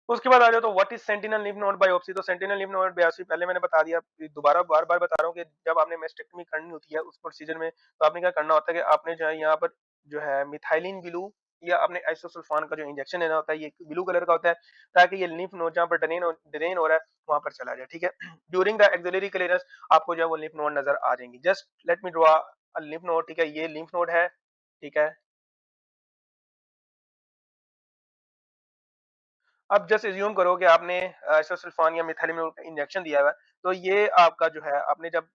[SPEAKER 1] तो उसके बाद आ जाओ तो what is sentinel lymph node biopsy. तो सेंटिनल लिम्फ नोड बायोप्सी पहले मैंने बता दिया, दोबारा बार-बार बता रहा हूँ कि जब आपने मेस्टेक्टमी करनी होती है उस प्रोसीजर में, तो आपने क्या करना होता है कि आपने जो है यहाँ पर जो है मिथाइलिन ब्लू या आपने आइसोसल्फान का जो इंजेक्शन लेना होता है, ये ब्लू कलर का होता है, ताकि ये लिम्फ नोड जहाँ पर ड्रेन हो रहा है वहां पर चला जाए, ठीक है। ड्यूरिंग द एक्सिलरी क्लियरेंस आपको जो है वो लिम्फ नोड नजर आ जाएंगी। जस्ट लेट मी ड्रॉ अ लिम्फ नोड, ठीक है, ये लिम्फ नोड है, ठीक है। अब जस्ट अज्यूम करो कि आपने आइसोसल्फान या मिथाइलिन का इंजेक्शन दिया हुआ है, तो ये आपका जो है आपने जब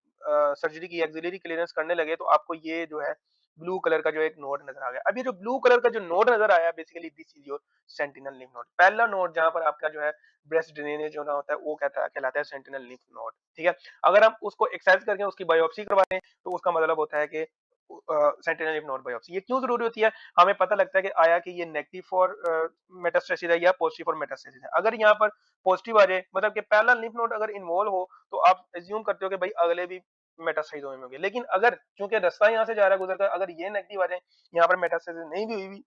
[SPEAKER 1] सर्जरी की एक्सिलरी क्लीयरेंस करने लगे तो आपको ये जो है ब्लू कलर का जो एक नोड नजर आ गया। अब ये जो ब्लू कलर का जो नोड नजर आया, basically this is your sentinel lymph node. पहला नोड जहां पर आपका जो है ब्रेस्ट ड्रेनेज होना होता है वो कहलाता है सेंटिनल लिम्फ नोड, ठीक है। अगर हम उसको एक्सरसाइज करके उसकी बायोप्सी करवा लें तो उसका मतलब होता है कि सेंटिनल लिम्फ नोड बायोप्सी। ये क्यों जरूरी होती है? हमें पता लगता है कि आया कि ये नेगेटिव फॉर मेटास्टेसिस है या पॉजिटिव फॉर मेटास्टेसिस है। अगर यहाँ पर पॉजिटिव आ जाए, मतलब कि पहला लिम्फ नोड अगर इन्वॉल्व हो, तो आप एज्यूम करते हो कि भाई अगले भी मेटास्टाइज होंगे। लेकिन अगर चूंकि रास्ता यहाँ से जा रहा है गुजर कर, अगर ये नेगेटिव आ जाए, यहाँ पर मेटास्टेसिस नहीं भी हुई,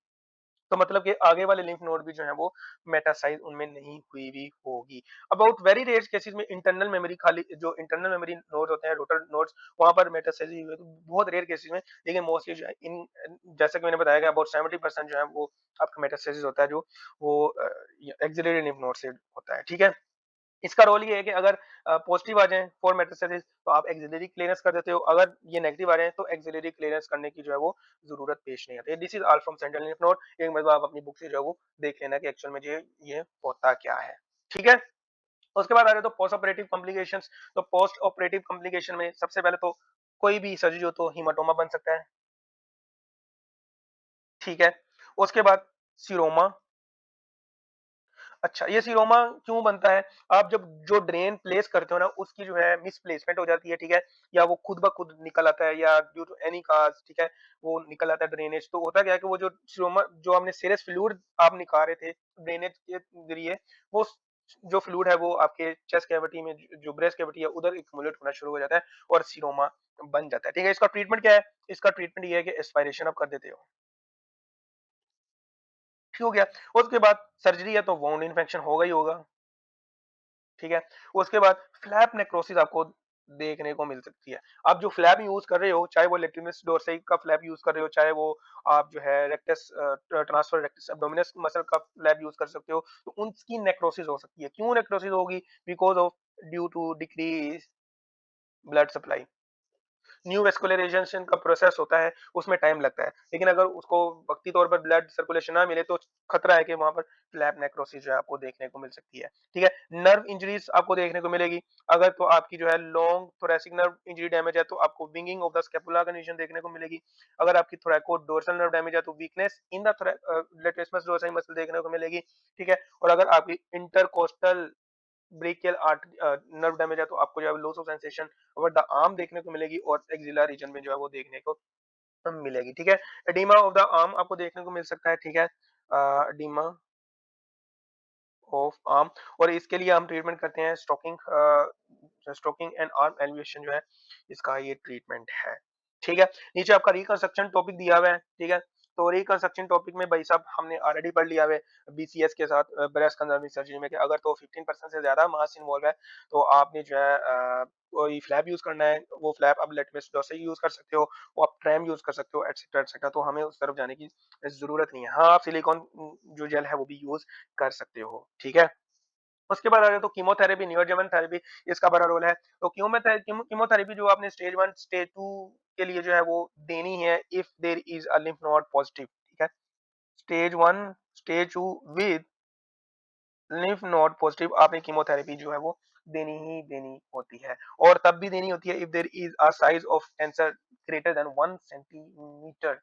[SPEAKER 1] तो मतलब कि आगे वाले लिम्फ नोड भी जो है वो मेटासाइज उनमें नहीं हुई भी होगी। अबाउट वेरी रेयर केसेस में इंटरनल मेमोरी, खाली जो इंटरनल मेमोरी नोड होते हैं, रोटर नोड्स, वहां पर मेटासाइज हुई है, तो बहुत रेयर केसेस में। लेकिन मोस्टली जो है इन, जैसा कि मैंने बताया कि अबाउट 70% जो है वो आपका मेटास्टेसिस होता है, जो वो एक्सिलरी लिम्फ नोड से होता है, ठीक है। इसका रोल ये है कि अगर पॉजिटिव आ जाए फॉर मेटास्टेसिस तो आप एक्सिलरी क्लीयरेंस कर देते हो, अगर ये नेगेटिव आ जाए तो एक्सिलरी क्लीयरेंस करने की जो है वो जरूरत पेश नहीं आती है। This is all from central lymph node. एक मतलब आप अपनी बुक से जो है वो देख लेना कि एक्चुअल में ये होता क्या है, ठीक है। उसके बाद आ जाए तो पोस्ट ऑपरेटिव कॉम्प्लिकेशंस। तो पोस्ट ऑपरेटिव कॉम्प्लिकेशन में सबसे पहले तो कोई भी सर्जरी हो तो हीमाटोमा बन सकता है, ठीक है। उसके बाद सीरोमा। अच्छा, ये सीरोमा क्यों बनता है? आप जब जो ड्रेन प्लेस करते हो ना, उसकी जो है मिसप्लेसमेंट हो जाती है, ठीक है? या वो खुद ब खुद निकल आता है, या ड्यू टू एनी कॉज़, ठीक है? वो निकल आता है ड्रेनेज। तो होता क्या है कि वो जो सीरोमा, जो हमने सीरस फ्लूइड आप निकाल रहे थे ड्रेनेज के ज़रिए, वो जो फ्लूइड है वो आपके चेस्ट कैविटी में, जो ब्रेस्ट कैविटी है उधर एक्युमुलेट होना शुरू हो जाता है और सीरोमा बन जाता है, ठीक है? इसका ट्रीटमेंट क्या है? इसका ट्रीटमेंट ये है कि एस्पिरेशन आप कर देते हो। ठीक हो गया। उसके बाद सर्जरी है तो वाउंड इन्फेक्शन होगा ही होगा। ठीक है? उसके बाद फ्लैप नेक्रोसिस आपको देखने को मिल सकती है। आप जो फ्लैप यूज़ कर रहे हो, चाहे वो लेटरिनस डोर्सी का फ्लैप यूज़ कर रहे हो, चाहे वो आप जो है rectus transfer rectus abdominis muscle का फ्लैप यूज़ कर सकते हो, तो उनकी नेक्रोसिस हो सकती है। क्यों नेक्रोसिस होगी? Because of due to decrease blood supply. New vascularisation का प्रोसेस होता है, उसमें टाइम लगता है। लेकिन अगर उसको वक़्ती तौर पर ब्लड सर्कुलेशन ना मिले तो खतरा है कि वहाँ पर फ्लैप नेक्रोसिस जो है आपको देखने को मिल सकती है। ठीक है? नर्व इंजरीज़ आपको देखने को मिलेगी। अगर तो आपकी जो है long thoracic nerve injury damage है तो आपको winging of the scapula condition देखने को मिलेगी। अगर आपकी थोरैको डोर्सल नर्व डैमेज है तो weakness in the latissimus dorsi muscle देखने को मिलेगी। ठीक है? और अगर आपकी इंटरकोस्टल ब्रेकियल नर्व डैमेज है तो आपको जो है loss of sensation over the arm देखने को मिलेगी, और एक्सिला रीजन में जो है वो देखने को मिलेगी, ठीक है। एडिमा ऑफ द आर्म आपको देखने को मिल सकता है, ठीक है। एडिमा ऑफ आर्म, और इसके लिए हम ट्रीटमेंट करते हैं stocking, stocking and arm elevation जो है इसका ये ट्रीटमेंट है, ठीक है। नीचे आपका रिकंस्ट्रक्शन टॉपिक दिया हुआ है, ठीक है। तो रिकंस्ट्रक्शन टॉपिक में भाई साहब हमने ऑलरेडी पढ़ लिया है बीसीएस के साथ, ब्रेस्ट कंजर्विंग सर्जरी में, कि अगर तो 15% से ज्यादा मास इन्वॉल्व है तो आपने जो है कोई फ्लैप यूज करना है, वो फ्लैप आप लेटमेस डॉसे यूज कर सकते हो, वो आप ट्रैम यूज कर सकते हो, एटसेट्रा एटसेट्रा। तो हमें उस तरफ जाने की जरूरत नहीं है। हाँ, आप सिलिकॉन जो जेल है वो भी यूज कर सकते हो, ठीक है। उसके बाद आ जाए तो कीमोथेरेपी, नियोजेवन थेरेपी, इसका बड़ा रोल है। तो कीमोथेरेपी जो आपने स्टेज 1, स्टेज 2 के लिए जो है वो देनी है if there is a lymph node positive, ठीक है? Stage 1, stage 2 with lymph node positive आपने कीमोथेरेपी जो है वो देनी ही देनी होती है। और तब भी देनी होती है if there is a size of cancer greater than 1 centimetre,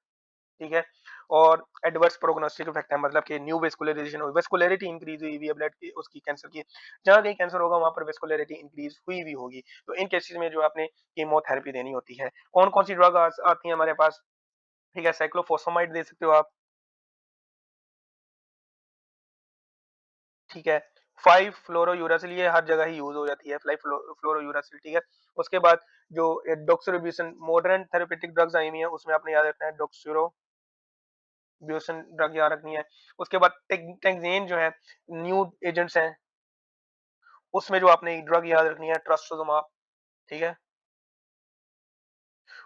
[SPEAKER 1] ठीक है? और एडवर्स प्रोग्नोस्टिक इफेक्ट है, मतलब कि न्यू वेस्कुलराइजेशन हुई, वेस्कुलरिटी इंक्रीज हुई हुई है ब्लड की, उसकी कैंसर की, जहाँ कहीं कैंसर होगा वहां पर वेस्कुलरिटी इंक्रीज हुई हुई होगी। तो इन केसेस में जो आपने कीमोथेरेपी देनी होती है। कौन कौन सी ड्रग आती है हमारे पास, ठीक है? साइक्लोफॉस्फेमाइड दे सकते हो आप, ठीक है? 5 फ्लोरोयूरासिल, ये हर जगह ही यूज हो जाती है, 5 फ्लोरोयूरासिल, ठीक है? उसके बाद जो डॉक्सोरिबोसन, मॉडर्न थेरेपेटिक ड्रग्स आई हुई हैं उसमें आपने याद रखना है डॉक्सोरिबोसन ड्रग याद रखनी है। उसके बाद टेक्सेन जो है, न्यू एजेंट्स हैं, उसमें जो आपने एक ड्रग याद रखनी है ट्रस्टोजोमाब, ठीक है?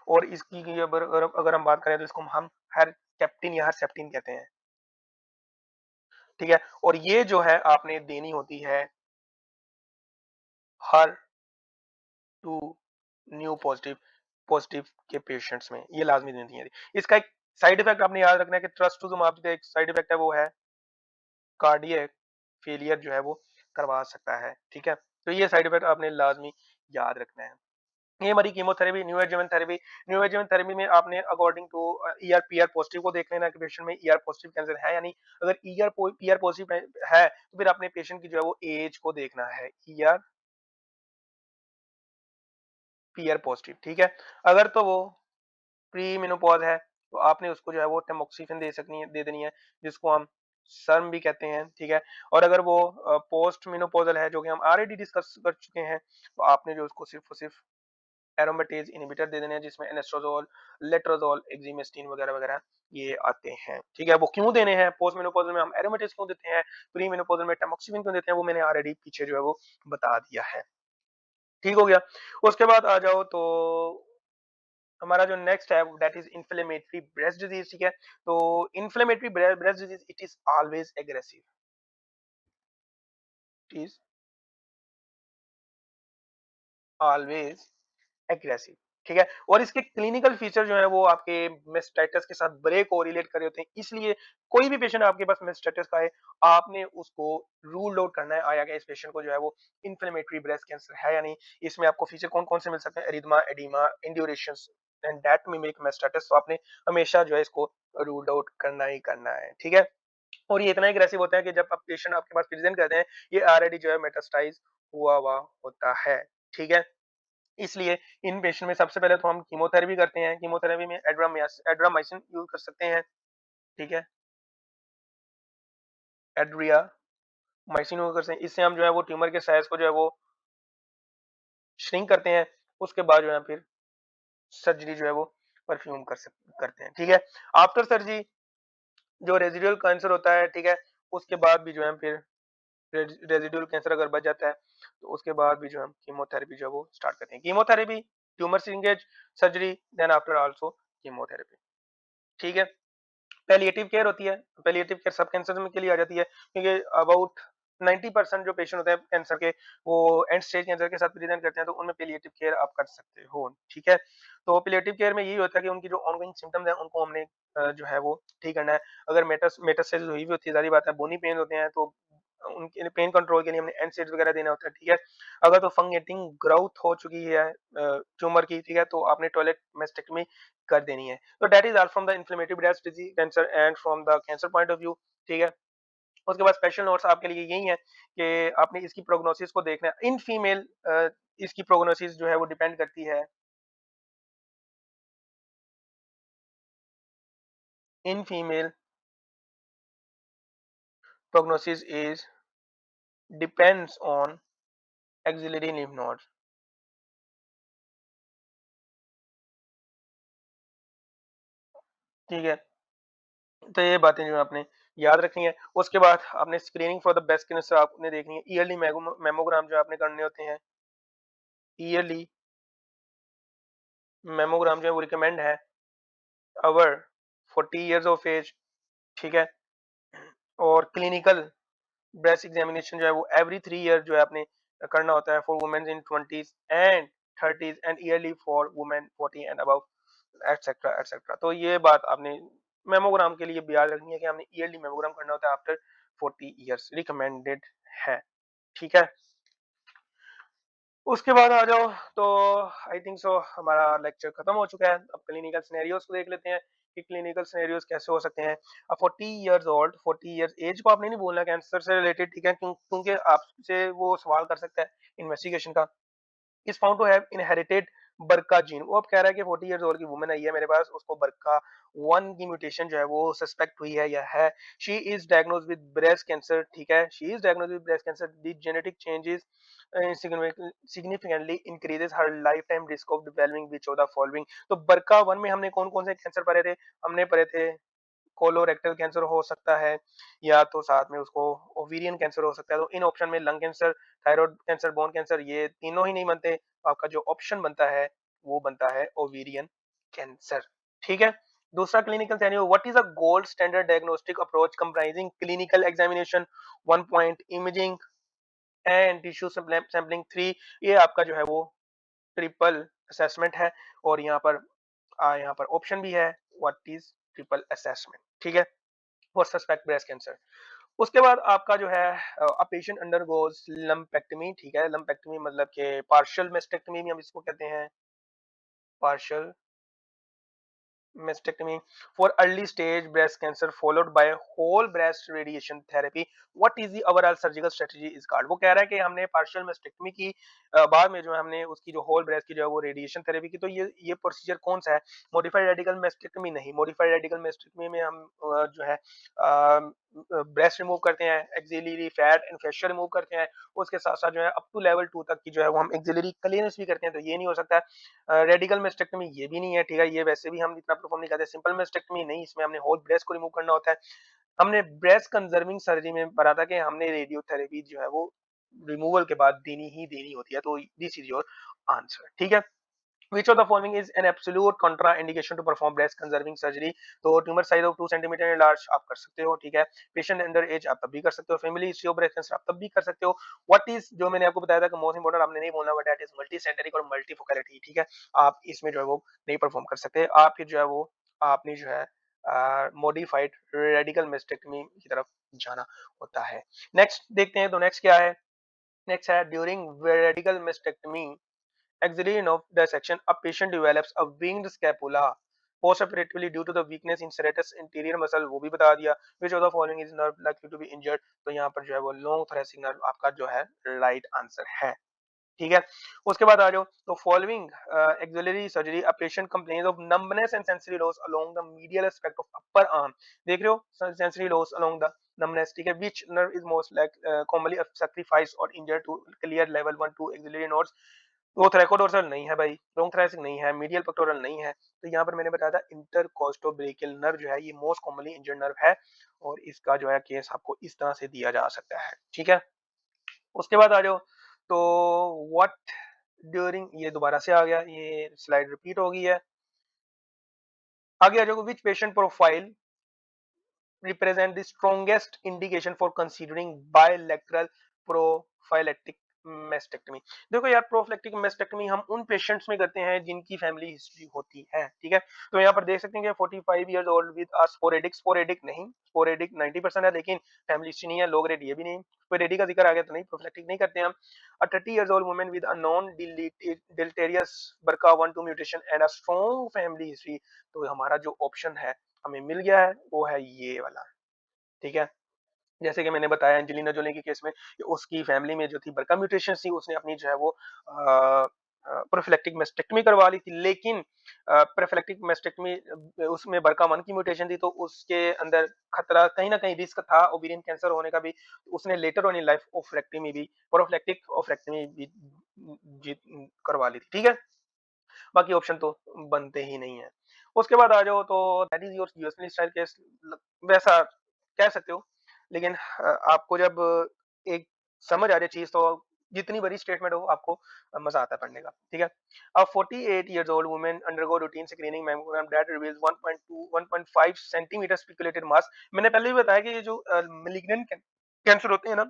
[SPEAKER 1] और इसकी की अगर हम बात करें तो इसको हम हरकेप्टिन या हरसेप्टिन कहते हैं, ठीक है? और ये जो है आपने देनी होती है हर 2 न्यू पॉजिटिव पॉजिटिव के पेशेंट्स में, ये लाजमी देनी है। इसका एक साइड इफेक्ट आपने याद रखना है कि ट्रस्टोजोमाब का एक साइड इफेक्ट है वो है कार्डियक फेलियर जो है वो करवा सकता है, ठीक है? तो ये साइड इफेक्ट आपने लाजमी याद रखना है। ये हमारी कीमोथेरेपी, न्यू एडजुवेंट थेरेपी में आपने according to ER PR positive को देख लेना कि पेशेंट में ईआर पॉजिटिव कैंसर है या नहीं। अगर पीआर पॉजिटिव है तो फिर आपने पेशेंट की जो है वो एज को देखना है, ईआर पीआर पॉजिटिव, ठीक है? अगर तो वो प्री मेनोपॉज है तो आपने उसको जो है वो टैमोक्सिफेन दे देनी है, जिसको हम सर्म भी कहते हैं, ठीक है? और अगर वो पोस्ट मेनोपॉजल है, जो कि हम ऑलरेडी डिस्कस कर चुके हैं, तो आपने जो उसको सिर्फ और सिर्फ एरोमेटेज इनहिबिटर दे देने हैं, जिसमें एनेस्ट्रोजोल, लेट्रोजोल, एक्सिमेस्टिन वगैरह वगैरह ये आते हैं, ठीक है? वो क्यों देने हैं, पोस्ट मेनोपॉजल में हम एरोमेटेज क्यों देते हैं, प्री मेनोपॉजल में टैमोक्सिफेन क्यों देते हैं, वो मैंने ऑलरेडी पीछे जो है वो बता दिया है। ठीक हो गया? उसके बाद आ जाओ तो हमारा जो नेक्स्ट है that is inflammatory breast disease, ठीक है? तो inflammatory breast disease it is always aggressive, it is always aggressive, ठीक है? और इसके क्लिनिकल फीचर जो है वो आपके मेस्टाइटिस के साथ बड़े कोरिलेट करे होते हैं, इसलिए कोई भी पेशेंट आपके पास मेस्टाइटिस का है, आपने उसको रूल आउट करना है आया कि इस पेशेंट को जो है वो इन्फ्लेमेटरी ब्रेस्ट कैंसर है या नहीं। इसमें आपको फीचर कौन कौन से मिल सकते हैं, erythema, oedema, indurations and that mimic mastitis, तो आपने हमेशा जो है इसको रूल आउट करना ही करना है, ठीक है? और ये इतना एग्रेसिव होता है कि जब आप पेशेंट आपके पास प्रेजेंट करते हैं, ये ऑलरेडी जो है मेटास्टाइज हुआ हुआ होता है, ठीक है? इसलिए इन पेशेंट में सबसे पहले तो हम कीमोथेरेपी करते हैं। कीमोथेरेपी में एड्रामाइसिन यूज़ कर सकते हैं, ठीक है? एड्रियामाइसिन यूज़ कर सकते हैं। इससे हम जो है वो ट्यूमर के साइज़ को जो है वो श्रिंक करते हैं। उसके बाद जो है फिर सर्जरी जो है वो परफ़ॉर्म करते हैं, ठीक है? आफ्टर सर्जरी जो रेजिडुअल कैंसर होता है, ठीक है? उसके बाद भी जो है फिर रेजिडुअल कैंसर अगर बच जाता है, तो उसके बाद भी जो हम कीमोथेरेपी जो है वो स्टार्ट करते हैं। Chemotherapy, tumour shrinkage, surgery, then after also chemotherapy, ठीक है? पैलिएटिव केयर होती है, पैलिएटिव केयर सब कैंसर में के लिए आ जाती है, क्योंकि अबाउट 90% जो पेशेंट होते हैं कैंसर के, वो एंड स्टेज कैंसर के साथ प्रेजेंट करते हैं, तो उनमें पैलिएटिव केयर आप कर सकते हो, ठीक है? तो पैलिएटिव केयर में यही होता है कि उनकी जो ऑनगोइंग सिम्पटम्स हैं उनको हमने जो है वो ठीक करना है। अगर मेटास्टेसिस हुई भी होती है, ज़ाहिर बात है बोनी पेन होते हैं, तो उनके लिए पेन कंट्रोल के लिए हमने एनसेड्स वगैरह देना होता है, ठीक है? अगर तो फंगेटिंग ग्रोथ हो चुकी है ट्यूमर की, ठीक है? तो आपने टॉयलेट मेस्टेक्टमी कर देनी है। तो that is all from the inflammatory breast disease cancer and from the cancer point of view, ठीक है? उसके बाद स्पेशल नोट्स आपके लिए यही है कि आपने इसकी प्रोग्नोसिस को देखना है इन फीमेल। इसकी प्रोग्नोसिस जो है वो डिपेंड करती है in female, prognosis is depends on axillary lymph nodes, ठीक है? तो ये बातें जो है आपने याद रखनी है। उसके बाद आपने screening for the breast cancer आपने देखनी है, ईयरली मेमोग्राम जो आपने करने होते हैं, ईयरली मेमोग्राम जो है वो रिकमेंड है अवर 40 इयर्स ऑफ एज, ठीक है? और क्लिनिकल ब्रेस्ट एग्जामिनेशन जो है वो एवरी 3 ईयर जो है आपने करना होता है for women in 20s and 30s and yearly for women 40 and above etcetera etcetera. तो ये बात आपने मेमोग्राम के लिए भी याद रखनी है कि हमने ईयरली मेमोग्राम करना होता है आफ्टर 40 इयर्स, रिकमेंडेड है। ठीक है। उसके बाद आ जाओ तो आई थिंक सो हमारा लेक्चर खत्म हो चुका है। अब क्लिनिकल सिनेरियोज को देख लेते हैं कि क्लिनिकल सिनेरियोज कैसे हो सकते हैं। अब 40 इयर्स ओल्ड, 40 इयर्स एज को आपने नहीं बोलना कैंसर से रिलेटेड, ठीक है, क्योंकि आपसे वो सवाल कर सकता है इन्वेस्टिगेशन का। Is found to have inherited BRCA gene. वो अब कह रहा है कि 40 इयर्स ओल्ड की वुमन आई है मेरे पास, उसको बरका 1 की म्यूटेशन जो है वो सस्पेक्ट हुई है या है। She is diagnosed with breast cancer, ठीक है, she is diagnosed with breast cancer. The genetic changes significantly increases her lifetime risk of developing which of the following। तो बरका 1 में हमने कौन कौन से कैंसर पढ़े थे? हमने पढ़े थे कोलोरेक्टल कैंसर हो सकता है, या तो साथ में उसको ओवेरियन कैंसर हो सकता है। तो इन ऑप्शन में lung cancer, thyroid cancer, bone cancer, ये तीनों ही नहीं बनते। तो आपका जो ऑप्शन बनता है वो बनता है ओवेरियन कैंसर। ठीक है। दूसरा clinical scenario, what is a gold standard diagnostic approach comprising clinical examination, 1 point imaging and tissue sampling 3। ये आपका जो है वो ट्रिपल असेसमेंट है। और यहाँ पर ऑप्शन भी है व्हाट इज ट्रिपल असेसमेंट, ठीक है, फॉर सस्पेक्ट ब्रेस्ट कैंसर। उसके बाद आपका जो है अ पेशेंट अंडरगोज लंपेक्टमी, ठीक है, लंपेक्टमी मतलब कि पार्शियल मेस्टेक्टमी भी हम इसको कहते हैं, partial mastectomy for early stage breast cancer followed by whole breast radiation therapy, what is the overall surgical strategy is called। वो कह रहा है कि हमने पार्शियल मेस्टेक्टमी की बाद में जो है हमने उसकी जो होल ब्रेस्ट की जो है वो रेडिएशन थेरेपी की। तो ये प्रोसीजर कौन सा है? मॉडिफाइड रेडिकल मेस्टेक्टमी नहीं, मॉडिफाइड रेडिकल मेस्टेक्टमी में हम जो है ब्रेस्ट रिमूव करते हैं, axillary fat and facial remove करते हैं, उसके साथ साथ जो है अप टू लेवल 2 तक की जो है वो हम एक्सिलरी क्लीयरेंस भी करते हैं। तो ये नहीं हो सकता है। रेडिकल मेस्टेक्टमी ये भी नहीं है, ठीक है, ये वैसे भी हम इतना परफॉर्म नहीं करते। सिंपल मेस्टेक्टमी नहीं, इसमें हमने होल ब्रेस्ट को रिमूव करना होता है। हमने ब्रेस्ट कंजर्विंग सर्जरी में पढ़ा था कि हमने रेडियोथेरेपी जो है वो रिमूवल के बाद देनी ही देनी होती है। तो दिस इज योर आंसर, ठीक है। Which of the following is an absolute contraindication to perform breast conserving surgery? तो tumour size of 2 centimetre large आप कर सकते हो, ठीक है। पेशेंट अंडर एज आप तब भी कर सकते हो। Family history of breast cancer आप तब भी कर सकते हो। व्हाट इज, जो मैंने आपको बताया था कि मोस्ट इंपोर्टेंट आपने नहीं बोलना, but that is multi centric और मल्टीफोकलिटी, ठीक है। आप इसमें जो है वो नहीं परफॉर्म कर सकते। आप फिर जो है वो आपने जो है मॉडिफाइड रेडिकल मेस्टेक्टमी की तरफ जाना होता है। नेक्स्ट देखते हैं, तो नेक्स्ट क्या है? नेक्स्ट है during radical mastectomy axillary nerve dissection, a patient develops a winged scapula postoperatively due to the weakness in serratus anterior muscle, वो भी बता दिया। which of the following is nerve likely to be injured? तो यहाँ पर जो है वो long thoracic nerve आपका जो है राइट आंसर है, ठीक है। उसके बाद आ जाओ तो following axillary surgery, a patient complains of numbness and sensory loss along the medial aspect of upper arm. देख रहे हो sensory loss along the numbness, ठीक है। which nerve is most like commonly sacrificed or injured to clear level 1 2 axillary nodes? वो थ्रैकोडोर्सल नहीं है भाई, long thoracic नहीं है, मीडियल पेक्टोरल नहीं है। तो यहाँ पर मैंने बताया था इंटरकोस्टोब्रेकियल नर्व जो है ये मोस्ट कॉमनली इंजर्ड नर्व है, और इसका जो है केस आपको इस तरह से दिया जा सकता है, ठीक है। उसके बाद आ जाओ तो व्हाट ड्यूरिंग, ये दोबारा से आ गया, ये स्लाइड रिपीट हो गई है। आगे आ जाओ, which patient profile represent the strongest indication for considering bilateral prophylactic mastectomy। देखो यार, प्रोफिलैक्टिक मेस्टेक्टमी हम उन पेशेंट्स में करते हैं जिनकी फैमिली हिस्ट्री होती है, ठीक है। तो यहाँ पर देख सकते हैं कि 45 years old with sporadic, sporadic नहीं, स्पोरेडिक 90% है लेकिन फैमिली हिस्ट्री नहीं है, लो ग्रेड ये भी नहीं, स्पोरेडिक का जिक्र आ गया तो नहीं, प्रोफिलैक्टिक नहीं करते हम। A 30 years old woman with a non deleterious BRCA 1 2 mutation and a strong family history. तो हमारा जो ऑप्शन है हमें मिल गया है वो है ये वाला, ठीक है। जैसे कि मैंने बताया एंजेलिना जोली के केस में कि उसकी फैमिली में जो थी बरका म्यूटेशन थी, उसने अपनी जो है वो प्रोफिलैक्टिक मेस्टेक्टमी करवा ली थी, लेकिन प्रोफिलैक्टिक मेस्टेक्टमी उसमें बरका 1 की म्यूटेशन थी, तो उसके अंदर खतरा कहीं ना कहीं रिस्क था ओवेरियन कैंसर होने का भी। उसने लेटर ऑन इन लाइफ ओफ्रेक्टमी भी, प्रोफिलैक्टिक ओफ्रेक्टमी भी करवा ली थी, ठीक है। बाकी ऑप्शन तो बनते ही नहीं है। उसके बाद आ जाओ तो that is your USL style case, वैसा कह सकते हो, लेकिन आपको जब एक समझ आ जाए चीज तो जितनी बड़ी स्टेटमेंट हो आपको मजा आता है पढ़ने का, ठीक है। अब 48 years old woman undergo routine screening mammogram that reveals 1.2 1.5 centimetre speculated मास। मैंने पहले भी बताया कि ये जो malignant कैंसर होते हैं ना,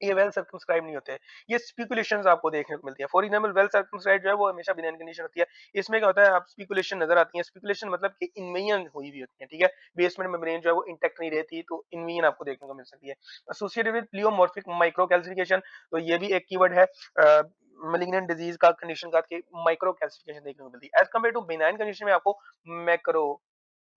[SPEAKER 1] ये वेल सर्कमस्क्राइब नहीं होते हैं। ये स्पेकुलेशंस आपको देखने को मिलती है। फॉर एग्जांपल वेल सर्कमस्क्राइब जो है वो हमेशा बिनाइन कंडीशन होती है। इसमें क्या होता है, आप स्पेकुलेशन नज़र आती है। स्पेकुलेशन मतलब कि इन्वेजन हुई हुई होती है, ठीक है? बेसमेंट मेम्ब्रेन जो है वो इंटैक्ट नहीं रहती, तो इन्वेजन आपको देखने को मिल सकती है। एसोसिएटेड विद प्लियोमॉर्फिक माइक्रोकैल्सिफिकेशन, तो ये भी एक कीवर्ड है मैलिग्नेंट डिजीज का कंडीशन का कि माइक्रोकैल्सिफिकेशन देखने को मिलती है। As compare to benign condition में आपको मैक्रो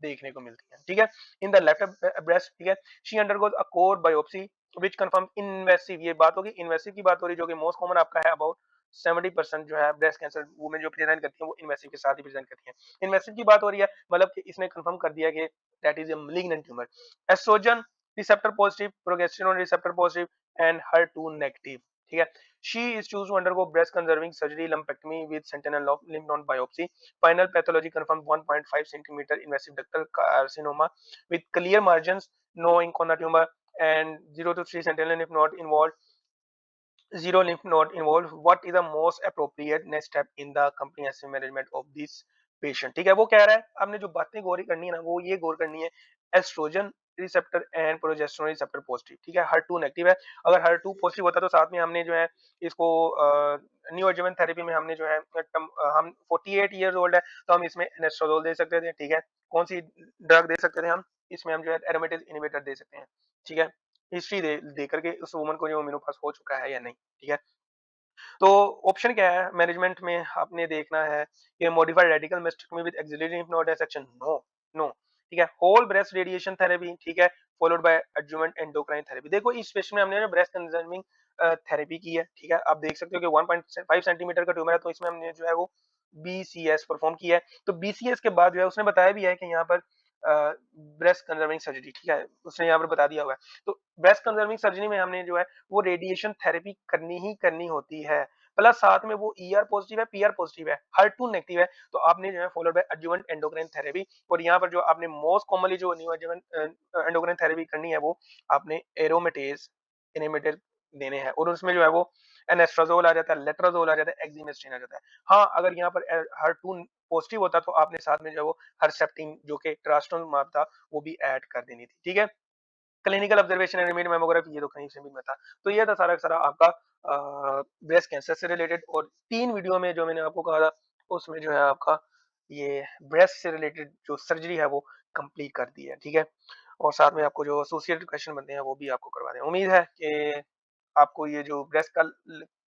[SPEAKER 1] देखने को मिलती है, ठीक है? इन द लेफ्ट ब्रेस्ट, ठीक है? She undergoes a core biopsy which confirm invasive, ये बात होगी इन्वेसिव की बात हो रही है, जो कि मोस्ट कॉमन आपका है अबाउट 70% जो है ब्रेस्ट कैंसर वुमेन जो प्रेजेंट करती है वो इन्वेसिव के साथ ही प्रेजेंट करती है। इन्वेसिव की बात हो रही है मतलब कि इसने कंफर्म कर दिया कि that is a malignant tumour. Oestrogen receptor positive, progesterone receptor positive and HER2 negative, ठीक है? She is choose to undergo breast conserving surgery lumpectomy with sentinel of lymph node biopsy. Final pathology confirmed 1.5 centimeter invasive ductal carcinoma with clear margins, no ink on the tumor, and 0 to 3 sentinel lymph node involved, zero lymph node involved. What is the most appropriate next step in the comprehensive management of this patient? ठीक है, वो कह रहा है आपने जो बातें गौर करनी है ना, वो ये गौर करनी है, oestrogen receptor and progesterone receptor positive, ठीक है? HER2 नेगेटिव है। अगर HER2 पॉजिटिव होता तो साथ में हमने जो है इसको न्यू एडजुवेंट थेरेपी में हमने जो है हम 48 इयर्स ओल्ड है तो हम इसमें एनेस्ट्राजोल दे सकते थे, ठीक है? कौन सी ड्रग दे सकते थे हम इसमें? हम जो है एरोमेटेज इनहिबिटर दे सकते हैं, ठीक है? हिस्ट्री दे करके उस वुमन को जो मेनोपॉज हो चुका है या नहीं, ठीक है? तो ऑप्शन क्या है मैनेजमेंट में, आपने देखना है कि modified radical mastectomy with axillary lymph node dissection, no, no, ठीक है? होल ब्रेस्ट रेडिएशन थेरेपी, ठीक है? Followed by adjuvant endocrine therapy. देखो इस पेशेंट में हमने ब्रेस्ट कंजर्विंग थेरेपी की है, ठीक है? आप देख सकते हो कि 1.5 सेंटीमीटर का ट्यूमर है, तो इसमें हमने जो है वो बीसीएस परफॉर्म किया है। तो बीसीएस के बाद जो है उसने बताया भी है कि यहाँ पर ब्रेस्ट कंजर्विंग सर्जरी, ठीक है? उसने यहाँ पर बता दिया हुआ है। तो ब्रेस्ट कंजर्विंग सर्जरी में हमने जो है वो रेडिएशन थेरेपी करनी ही करनी होती है। प्लस साथ में वो ईआर पॉजिटिव है, पीआर पॉजिटिव है, HER2 नेगेटिव है, तो आपने जो है followed by adjuvant endocrine therapy. और यहाँ पर जो आपने मोस्ट कॉमनली जो न्यू एडजुवेंट एंडोक्राइन थेरेपी करनी है वो आपने एरोमेटेज इनहिबिटर देने हैं, और उसमें जो है वो एनेस्ट्राजोल आ जाता है, लेट्राजोल आ जाता है, एक्जिमेस्टिन आ जाता है। हाँ, अगर यहाँ पर HER2 पॉजिटिव होता तो आपने साथ में जो है वो हर्सेप्टिन जो कि ट्रास्टोमाब था वो भी ऐड कर देनी थी, ठीक है? Clinical observation and image mammography, ये तो कहीं से भी मत था। तो ये था सारा का सारा आपका ब्रेस्ट कैंसर से रिलेटेड, और 3 वीडियो में जो मैंने आपको कहा था उसमें जो है आपका ये ब्रेस्ट से रिलेटेड जो सर्जरी है वो कंप्लीट कर दी है, ठीक है? और साथ में आपको जो एसोसिएटेड क्वेश्चन बनते हैं वो भी आपको करवा दें। उम्मीद है कि आपको ये जो ब्रेस्ट का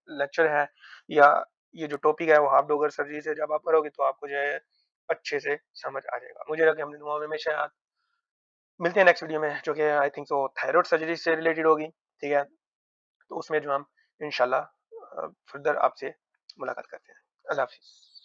[SPEAKER 1] लेक्चर है या ये जो टॉपिक है वो हाफ डॉगर सर्जरी से जब आप करोगे तो आपको जो है अच्छे से समझ आ जाएगा। मुझे लगा कि हमने दुआ में हमेशा याद। मिलते हैं नेक्स्ट वीडियो में जो कि I think so thyroid surgery से रिलेटेड होगी, ठीक है? तो उसमें जो हम इंशाल्लाह फर्दर आपसे मुलाकात करते हैं। अल्लाह हाफ़िज़।